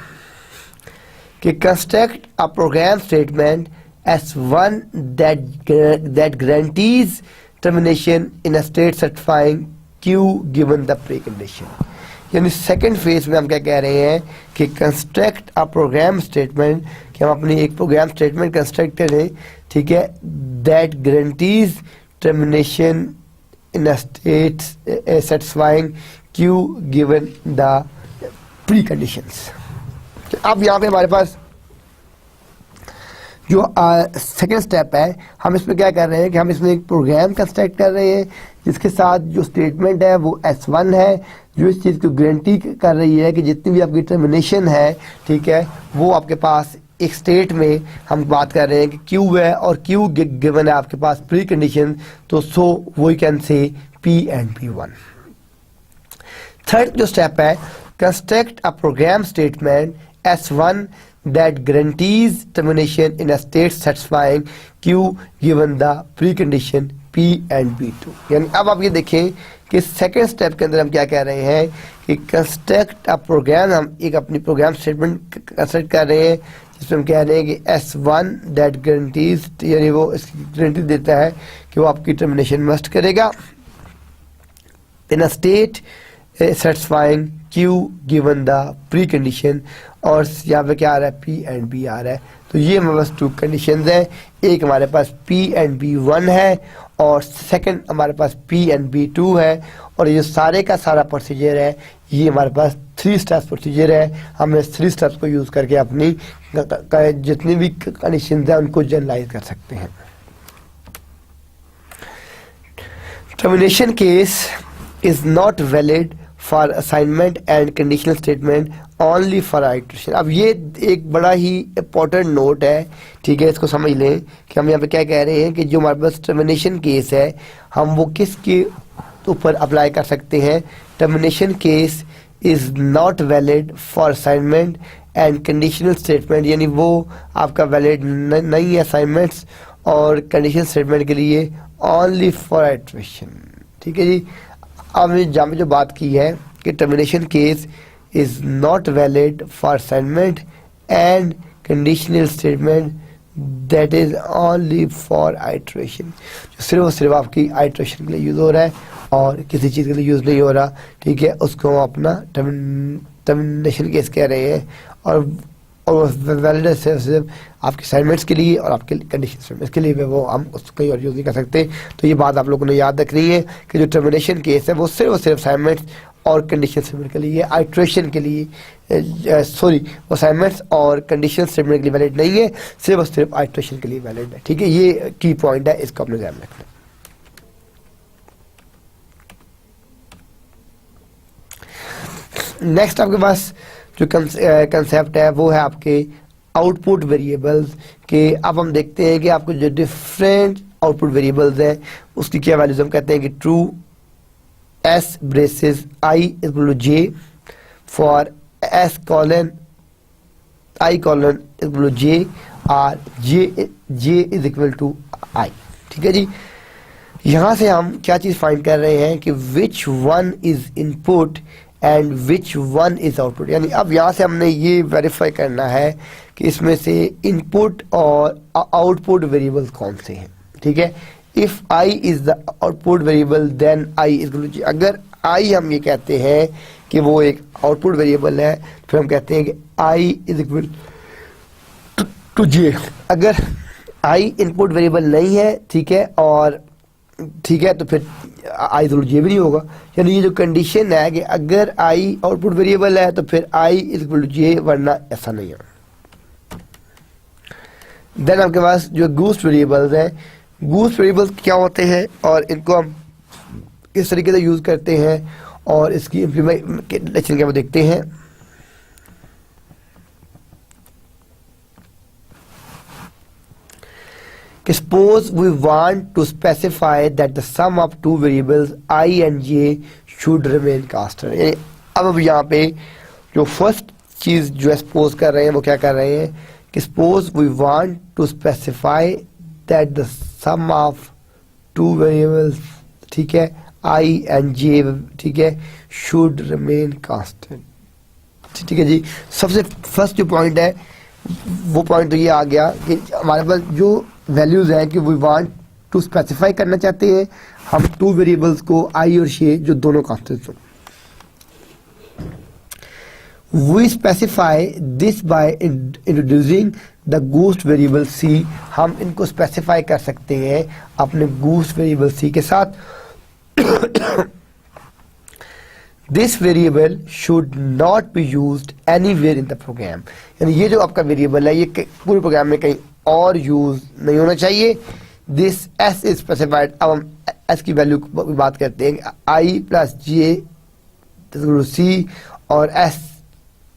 कि construct a program statement S1 that guarantees termination in a state satisfying Q given the precondition। यानी सेकंड फेज में हम क्या कह रहे हैं कि कंस्ट्रक्ट अ प्रोग्राम स्टेटमेंट, कि हम अपनी एक प्रोग्राम स्टेटमेंट कंस्ट्रक्ट करें, ठीक है, that guarantees termination in a state satisfying Q given the pre conditions. अब यहाँ पे हमारे पास जो सेकेंड स्टेप है, हम इसमें क्या कर रहे हैं कि हम इसमें एक प्रोग्राम कंस्ट्रक्ट कर रहे हैं जिसके साथ जो स्टेटमेंट है वो S1 है, जो इस चीज़ को गारंटी कर रही है कि जितनी भी आपकी टर्मिनेशन है, ठीक है, वो आपके पास एक स्टेट में हम बात कर रहे हैं कि क्यू है और क्यू गिवन है आपके पास प्री कंडीशन, तो so we can say P and P1। Third जो स्टेप है, construct a program statement S1 that guarantees termination in a state satisfying Q given the precondition P and P2। यानी अब आप ये देखें कि सेकेंड स्टेप के अंदर हम क्या कह रहे हैं कि कंस्ट्रक्ट अ प्रोग्राम, हम एक अपनी प्रोग्राम स्टेटमेंट कंस्ट्रक्ट कर रहे हैं जिसमें हम कह रहे हैं कि S1 that guarantees, यानी वो इसकी गारंटी देता है कि वो आपकी टर्मिनेशन मस्ट करेगा in a state satisfying Q given the precondition, और यहाँ पे क्या आ रहा है P एंड B आ रहा है। तो ये हमारे पास टू कंडीशंस हैं, एक हमारे पास P एंड B1 है और सेकंड हमारे पास P एंड B2 है, और ये सारे का सारा प्रोसीजर है, ये हमारे पास 3 स्टेप्स प्रोसीजर है। हम इस 3 स्टेप्स को यूज़ करके अपनी जितनी भी कंडीशंस हैं उनको जनरलाइज कर सकते हैं। Termination case is not valid for assignment and conditional statement only for iteration. अब ये एक बड़ा ही इंपॉर्टेंट नोट है, ठीक है, इसको समझ लें कि हम यहाँ पे क्या कह रहे हैं कि जो हमारे पास टर्मिनेशन केस है हम वो किसके ऊपर अप्लाई कर सकते हैं। Termination case is not valid for assignment and conditional statement, यानी वो आपका वैलिड नहीं है असाइनमेंट्स और कंडीशनल स्टेटमेंट के लिए, ओनली फॉर आइट्रेशन। ठीक है जी, अब जहाँ पे जो बात की है कि termination case is not valid for assignment and conditional statement, that is only for iteration, जो सिर्फ और सिर्फ आपकी आइट्रेशन के लिए यूज़ हो रहा है और किसी चीज़ के लिए यूज़ नहीं हो रहा। ठीक है, उसको हम अपना टर्मिनेशन केस कह रहे हैं, और वैलिड सिर्फ आपके असाइनमेंट्स के लिए और आपके कंडीशन स्टेटमेंट्स के लिए, वो हम उसको कहीं और यूज़ नहीं कर सकते। तो ये बात आप लोगों ने याद रखनी है कि जो टर्मिनेशन केस है वो सिर्फ और सिर्फ असाइनमेंट्स और कंडीशन स्टेटमेंट के लिए, आइट्रेशन के लिए, असाइनमेंट्स और कंडीशन स्टेटमेंट के लिए वैलिड नहीं है, सिर्फ और सिर्फ आइट्रेशन के लिए वैलिड है। ठीक है, ये की पॉइंट है, इसको अपने ध्यान रखना। नेक्स्ट आपके पास जो कंसेप्ट है वो है आपके आउटपुट वेरिएबल्स के। अब हम देखते हैं कि आपको जो डिफरेंट आउटपुट वेरिएबल्स हैं उसकी क्या वैल्यूज, हम कहते हैं कि true S braces I equal to J for S colon I colon equal to J और J is equal to I। ठीक है जी, यहाँ से हम क्या चीज़ फाइंड कर रहे हैं कि which one is input and which one is output, यानी अब यहाँ से हमने ये वेरीफाई करना है कि इसमें से इनपुट और आउटपुट वेरिएबल्स कौन से हैं। ठीक है, if I is the output variable then I is equal to J। अगर I हम ये कहते हैं कि वो एक आउटपुट वेरिएबल है, फिर हम कहते हैं कि I is equal to J। अगर I इनपुट वेरिएबल नहीं है, ठीक है, और ठीक है, तो फिर I is equal to J भी नहीं होगा। यानी ये जो कंडीशन है कि अगर I आउटपुट वेरिएबल है तो फिर I is equal to J, वरना ऐसा नहीं है। देन आपके पास जो गूस्ट वेरिएबल्स हैं, गूस्ट वेरिएबल्स क्या होते हैं और इनको हम किस तरीके से यूज़ करते हैं और इसकी इम्प्लीमेंटेशन क्या वो देखते हैं। Suppose we want to specify that the sum of two variables I and J should remain constant। यानी अब यहाँ पे जो फर्स्ट चीज़ जो एक्सपोज कर रहे हैं वो क्या कर रहे हैं कि suppose we want to specify that the sum of two variables, ठीक है, I and J, ठीक है, should remain constant। ठीक है जी, सबसे फर्स्ट जो पॉइंट है वो पॉइंट तो ये आ गया कि हमारे पास जो वैल्यूज हैं कि वी वांट टू स्पेसिफाई करना चाहते हैं हम टू वेरिएबल्स को I और J जो दोनों कांस्टेंट्स हों। We specify this by introducing the ghost variable C. हम इनको स्पेसिफाई कर सकते हैं अपने गोस्ट वेरिएबल सी के साथ। This variable should not be used anywhere in the program. यानी ये जो आपका वेरिएबल है ये पूरे प्रोग्राम में कहीं और यूज नहीं होना चाहिए। This S is specified. अब हम एस की वैल्यू की बात करते हैं, आई प्लस जी ए सी और S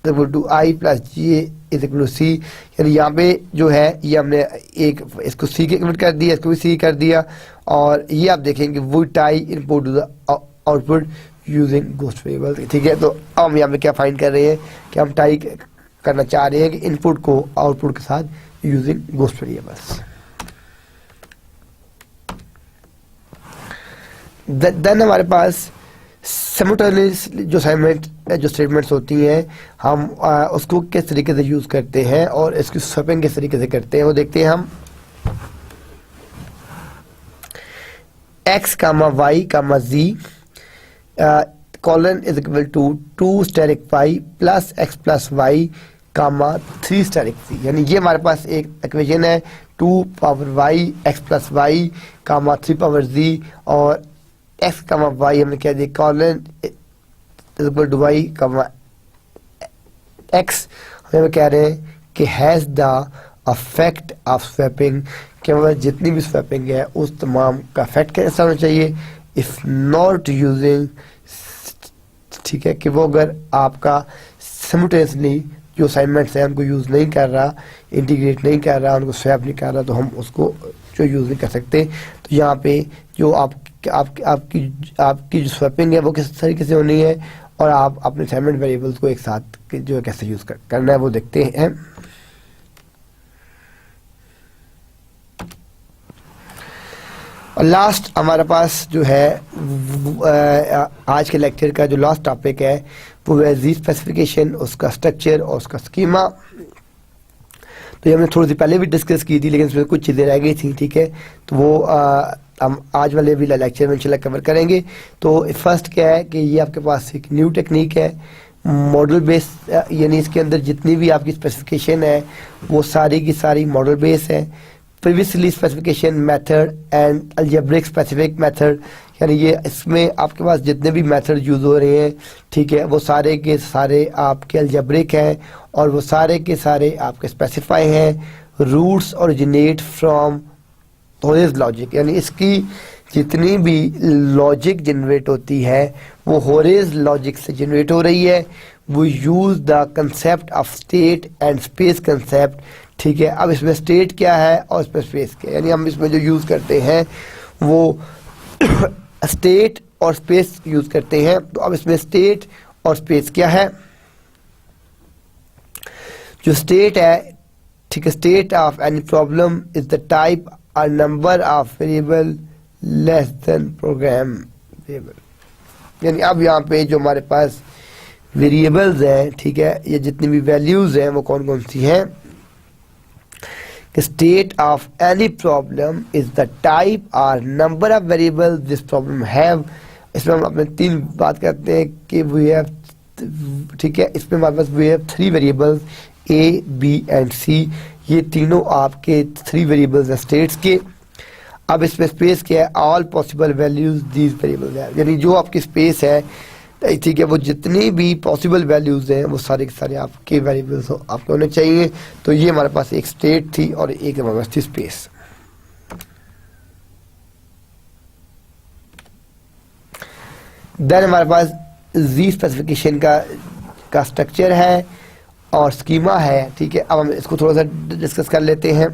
to I plus G is equal to C. यानी यहाँ पे जो है ये हमने एक इसको सी के कन्वर्ट कर दिया, इसको भी सी कर दिया, और ये आप देखेंगे वो tie input to the output using ghost variable. ठीक है, तो अब हम यहाँ पे क्या फाइंड कर रहे हैं कि हम टाई करना चाह रहे हैं कि इनपुट को आउटपुट के साथ यूजिंग गोस्ट वेरिएबल्स। देन हमारे पास सिमुलटेनियस जो स्टेटमेंट्स होती हैं हम उसको किस तरीके से यूज करते हैं और इसकी स्वैपिंग किस तरीके से करते हैं वो देखते हैं हम। x comma y comma z colon is equal to 2 asterisk y plus x plus y comma 3 asterisk z। यानी ये हमारे पास एक इक्वेशन है 2 power y x plus y comma 3 power z, और x कामा y हमने क्या दिया colon is equal to y comma x। हमें कह रहे हैं कि has the effect of swapping, कि मतलब जितनी भी स्वैपिंग है उस तमाम का अफेक्ट कैसा होना चाहिए। इफ नॉट यूजिंग, ठीक है, कि वो अगर आपका सिमुलटेनियसली जो असाइनमेंट्स हैं उनको यूज़ नहीं कर रहा, इंटीग्रेट नहीं कर रहा, उनको स्वैप नहीं कर रहा, तो हम उसको जो यूज़ नहीं कर सकते। तो यहाँ पे जो आपकी जो स्वैपिंग है वो किस तरीके से होनी है और आप अपने असाइनमेंट वेरिएबल्स को एक साथ जो है कैसे यूज़ करना है वो देखते हैं। और लास्ट हमारे पास जो है आज के लेक्चर का जो लास्ट टॉपिक है वो है जी स्पेसिफिकेशन, उसका स्ट्रक्चर और उसका स्कीमा। तो ये हमने थोड़ी सी पहले भी डिस्कस की थी लेकिन इसमें कुछ चीज़ें रह गई थी। ठीक है, तो वो हम आज वाले भी लेक्चर में इंशाल्लाह कवर करेंगे। तो फर्स्ट क्या है कि ये आपके पास एक न्यू टेक्निक है मॉडल बेस, यानी इसके अंदर जितनी भी आपकी स्पेसिफिकेशन है वो सारी की सारी मॉडल बेस है। Previously specification method and algebraic specific method, यानी ये इसमें आपके पास जितने भी मेथड यूज़ हो रहे हैं, ठीक है, वो सारे के सारे आपके अलजेब्रिक हैं और वो सारे के सारे आपके स्पेसिफाई हैं। रूट्स ओरिजिनेट फ्रॉम होरेज लॉजिक, यानी इसकी जितनी भी लॉजिक जनरेट होती है वो होरेज लॉजिक से जनरेट हो रही है। वो use the concept of state and space concept. ठीक है, अब इसमें स्टेट क्या है और इसमें स्पेस क्या है, यानी हम इसमें जो यूज़ करते हैं वो स्टेट और स्पेस यूज़ करते हैं। तो अब इसमें स्टेट और स्पेस क्या है, जो स्टेट है, ठीक है, state of any problem is the type और number of variable less than program variable. यानी अब यहाँ पे जो हमारे पास वेरिएबल्स हैं, ठीक है, ये जितनी भी वैल्यूज हैं वो कौन कौन सी हैं। State of any problem is the type और number of variable this problem have. इसमें हम अपने तीन बात करते हैं कि वी हैव, ठीक है, इसमें हमारे पास we have 3 variables A B and C. ये तीनों आपके 3 वेरिएबल्स हैं स्टेट्स के। अब इसमें स्पेस क्या है, all possible values these variables है, यानी जो आपकी स्पेस है, ठीक है, वो जितनी भी पॉसिबल वैल्यूज हैं वो सारे के सारे आपके वेरिएबल्स आपके होने चाहिए। तो ये हमारे पास एक स्टेट थी और एक हमारे पास थी स्पेस। देन हमारे पास जी स्पेसिफिकेशन का स्ट्रक्चर है और स्कीमा है। ठीक है, अब हम इसको थोड़ा सा डिस्कस कर लेते हैं।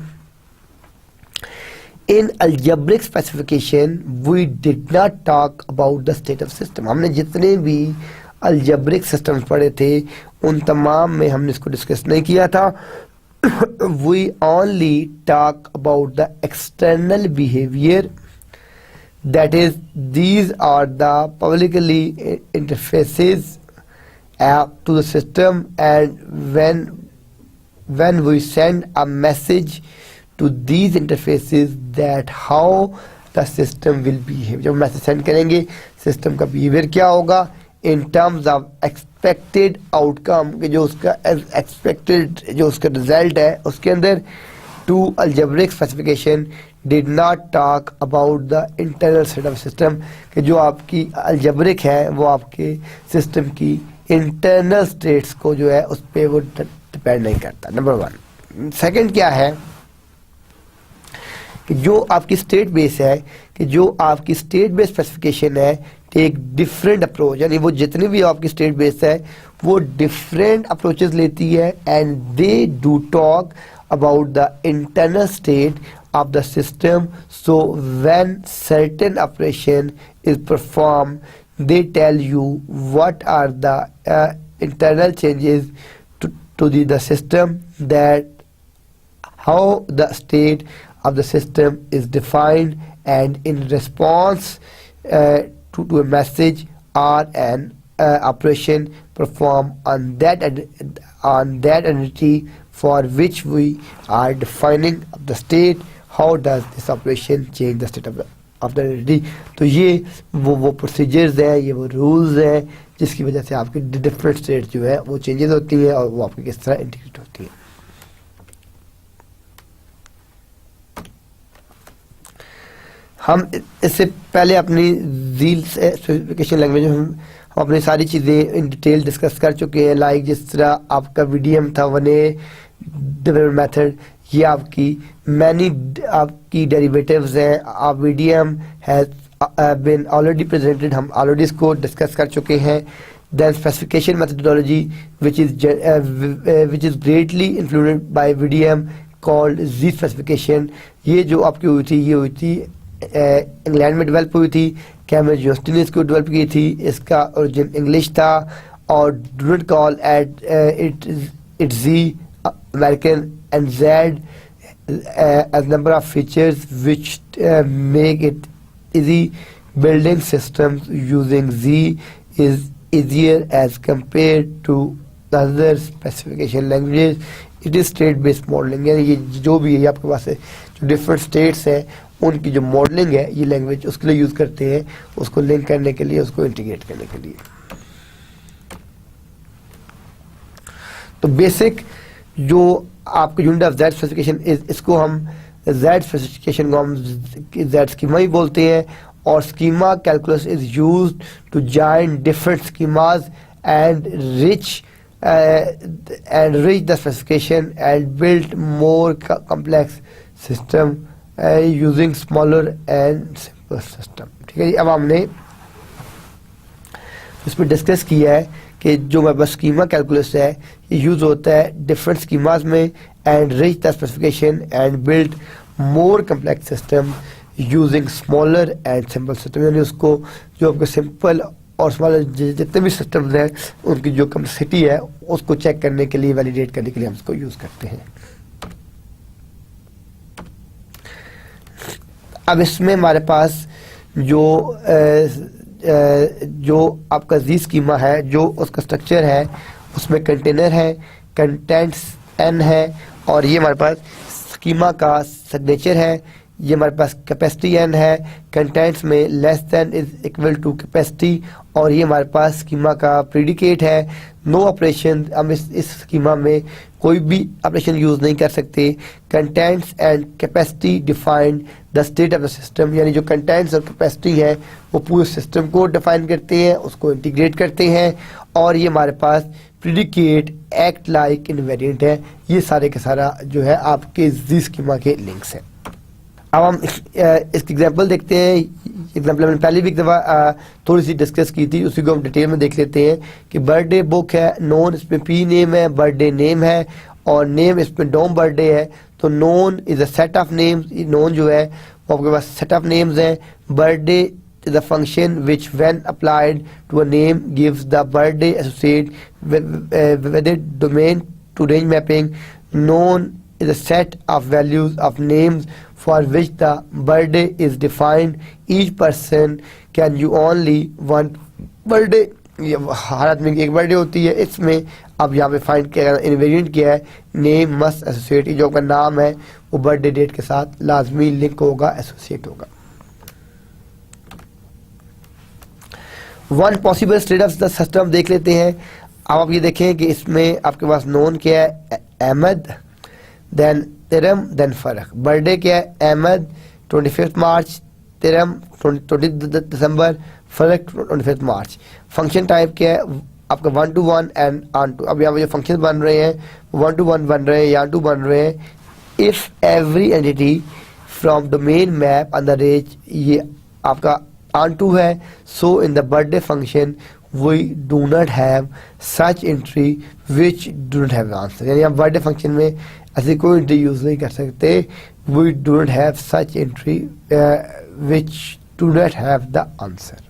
In algebraic specification, we did not talk about the state of system. हमने जितने भी algebraic systems पढ़े थे उन तमाम में हमने इसको डिस्कस नहीं किया था। We only talk about the external behavior, that is, these are the publicly interfaces to the system, and when we send a message to these interfaces that how the system will behave. जब message send करेंगे system का behaviour क्या होगा, in terms of expected outcome, कि जो उसका expected जो उसका रिजल्ट है उसके अंदर, to algebraic specification did not talk about the internal state of system, कि जो आपकी अलजेब्रिक है वो आपके सिस्टम की इंटरनल स्टेट्स को जो है उस पर वो डिपेंड नहीं करता, नंबर वन। सेकंड क्या है कि जो आपकी स्टेट बेस है, कि जो आपकी स्टेट बेस स्पेसिफिकेशन है, टेक डिफरेंट अप्रोच, यानी वो जितनी भी आपकी स्टेट बेस है वो डिफरेंट अप्रोचेस लेती है, and they do talk about the internal state of the system. So when certain operation is performed, they tell you what are the internal changes to the system, that how the state of the system is defined, and in response to a message or an operation performed on that entity for which we are defining the state, how does this operation change the state of the entity. तो ये वो procedures हैं, ये वो rules हैं जिसकी वजह से आपकी डिफरेंट स्टेट जो है वो चेंजेस होती हैं और वो आपकी किस तरह इंटीग्रेट होती है। हम इससे पहले अपनी ज़ील स्पेसिफिकेशन लैंग्वेज में हम अपनी सारी चीज़ें इन डिटेल डिस्कस कर चुके हैं, लाइक जिस तरह आपका वीडीएम था 1A डेवलपमेंट मेथड, ये आपकी मैनी आपकी डेरिवेटिव्स हैं, आप VDM has been already presented, हम ऑलरेडी इसको डिस्कस कर चुके हैं। Then specification methodology which is greatly influenced by VDM called Z specification, ये जो आपकी हुई थी, ये हुई थी इंग्लैंड में डेवलप हुई थी, कैम्ब्रिज यूनिवर्सिटी ने इसको डेवलप की थी, इसका ओरिजिन इंग्लिश था, और do not call at it Z American, and Z as number of features which make it easy. Building systems using Z is easier as compared to other specification languages. It is state based modeling, यानी ये जो भी है आपके पास है, जो different states हैं उनकी जो मॉडलिंग है ये लैंग्वेज उसके लिए यूज़ करते हैं, उसको लिंक करने के लिए, उसको इंटीग्रेट करने के लिए। तो बेसिक जो आपके यूनिट ऑफ जेड स्पेसिफिकेशन, इसको हम जेड स्पेसिफिकेशन को हम जेड स्कीमा ही बोलते हैं, और schema calculus is used to join different schemas and rich the specification and build more complex system using smaller and simple system. ठीक है जी, अब हमने इसमें डिस्कस किया है कि जो हमारे पास स्कीमा कैलकुलस है ये यूज़ होता है डिफरेंट स्कीमास में, and rich the specification and build more complex system using smaller and simple system, यानी उसको जो आपके सिंपल और स्मॉलर जितने भी सिस्टम्स हैं उनकी जो कम्प्लेक्सिटी है उसको चेक करने के लिए, वैलिडेट करने के लिए हम इसको यूज़ करते हैं। अब इसमें हमारे पास जो आपका जी स्कीमा है, जो उसका स्ट्रक्चर है, उसमें कंटेनर है, कंटेंट्स n है, और ये हमारे पास स्कीमा का सिग्नेचर है, ये हमारे पास कैपेसिटी n है, कंटेंट्स में less than is equal to capacity, और ये हमारे पास स्कीमा का प्रीडिकेट है। नो ऑपरेशन, हम इस स्कीमा में कोई भी ऑपरेशन यूज़ नहीं कर सकते। Contents and capacity defined the state of the system, यानी जो कंटेंट्स और कैपेसिटी है वो पूरे सिस्टम को डिफाइन करते हैं, उसको इंटीग्रेट करते हैं, और ये हमारे पास प्रीडिकेट एक्ट लाइक इनवेरिएंट है। ये सारे के सारा जो है आपके जी स्कीमा के लिंक्स हैं। अब हम इसकी एग्जांपल देखते हैं। एग्जांपल मैंने पहले भी एक दफ़ा थोड़ी सी डिस्कस की थी, उसी को हम डिटेल में देख लेते हैं कि बर्थडे बुक है, नोन इसमें पी नेम है, बर्थडे नेम है, और नेम इसमें डोम बर्थडे है। तो known is a set of names, known जो है वो आपके पास सेट ऑफ नेम्स हैं। Birthday is a function which when applied to a name gives the birthday associate with it domain to range mapping. Known is a set of values of names for which the birthday is defined. Each person can use only one birthday. ये हर आदमी की एक birthday होती है। इसमें अब यहाँ पे फाइंड किया इनवेरिएंट किया है, नेम मस्ट एसोसिएट, जो आपका नाम है वो बर्थडे डेट के साथ लाजमी लिंक होगा, एसोसिएट होगा। One possible state of the system देख लेते हैं। अब आप ये देखें कि इसमें आपके पास नोन क्या है, अहमद, देन तिरम, देन फ़र्क। बर्थडे क्या है, अहमद 25 मार्च, तिरम 20 दिसंबर, फ़र्क 25 मार्च। फंक्शन टाइप क्या है आपका 1 to 1 एंड ऑन टू। अब यहाँ पे जो फंक्शन बन रहे हैं 1 to 1 बन रहे हैं या 2 बन रहे हैं। If every entity from domain map on the range, ये आपका ऑन टू है, so in the birthday function we do not have such entry which do not have answer. यानी आप बर्थडे फंक्शन में ऐसी कोई एंट्री यूज़ नहीं कर सकते। We do not have such entry which do not have the answer.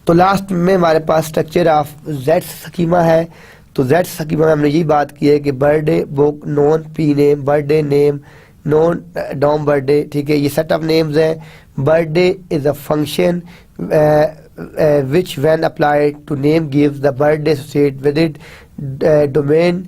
तो last में हमारे पास स्ट्रक्चर ऑफ जेड स्कीमा है। तो जेड स्कीमा में हमने यही बात की है कि birthday book, known P name, birthday name, known dom birthday, ठीक है, ये सेट ऑफ नेम्स हैं। Birthday is a function which when applied to name gives the birthday associate with it domain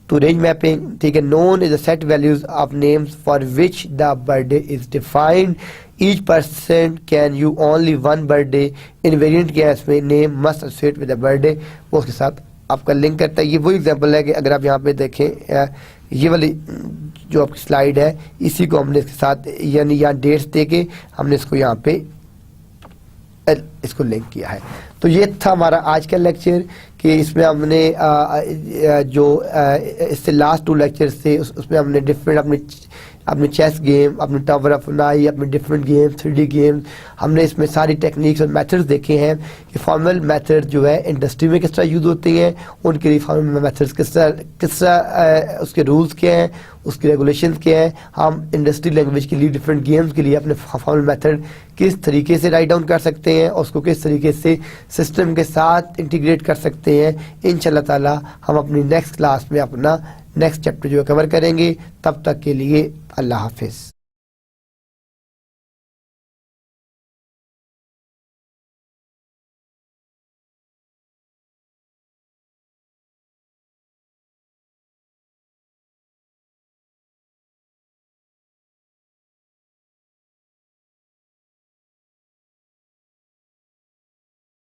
to range mapping, ठीक है। known is a set values of names for which the birthday is defined. Each person can use only one birthday. Invariant क्या है इसमें, name must associate with the birthday, वो उसके साथ आपका link करता है। ये वही एग्जांपल है कि अगर आप यहाँ पे देखें ये वाली जो आपकी स्लाइड है इसी को हमने इसके साथ यानी यहाँ डेट्स दे के हमने इसको यहाँ पे इसको लिंक किया है। तो ये था हमारा आज का लेक्चर कि इसमें हमने जो इससे लास्ट 2 लेक्चर्स थे उसमें हमने डिफरेंट अपने चेस गेम, अपने टावर ऑफ नाई, अपने डिफरेंट गेम, 3D गेम, हमने इसमें सारी टेक्निक्स और मेथड्स देखे हैं कि फॉर्मल मेथड जो है इंडस्ट्री में किस तरह यूज़ होते हैं, उनके लिए फॉर्मल मेथड्स किस तरह उसके रूल्स क्या हैं, उसके रेगुलेशंस क्या हैं। हम इंडस्ट्री लैंग्वेज के लिए डिफरेंट गेम्स के लिए अपने फॉर्मल मेथड किस तरीके से राइट डाउन कर सकते हैं और उसको किस तरीके से सिस्टम के साथ इंटीग्रेट कर सकते हैं। इंशाल्लाह ताला हम अपनी नेक्स्ट क्लास में अपना नेक्स्ट चैप्टर जो कवर करेंगे। तब तक के लिए अल्लाह हाफिज़।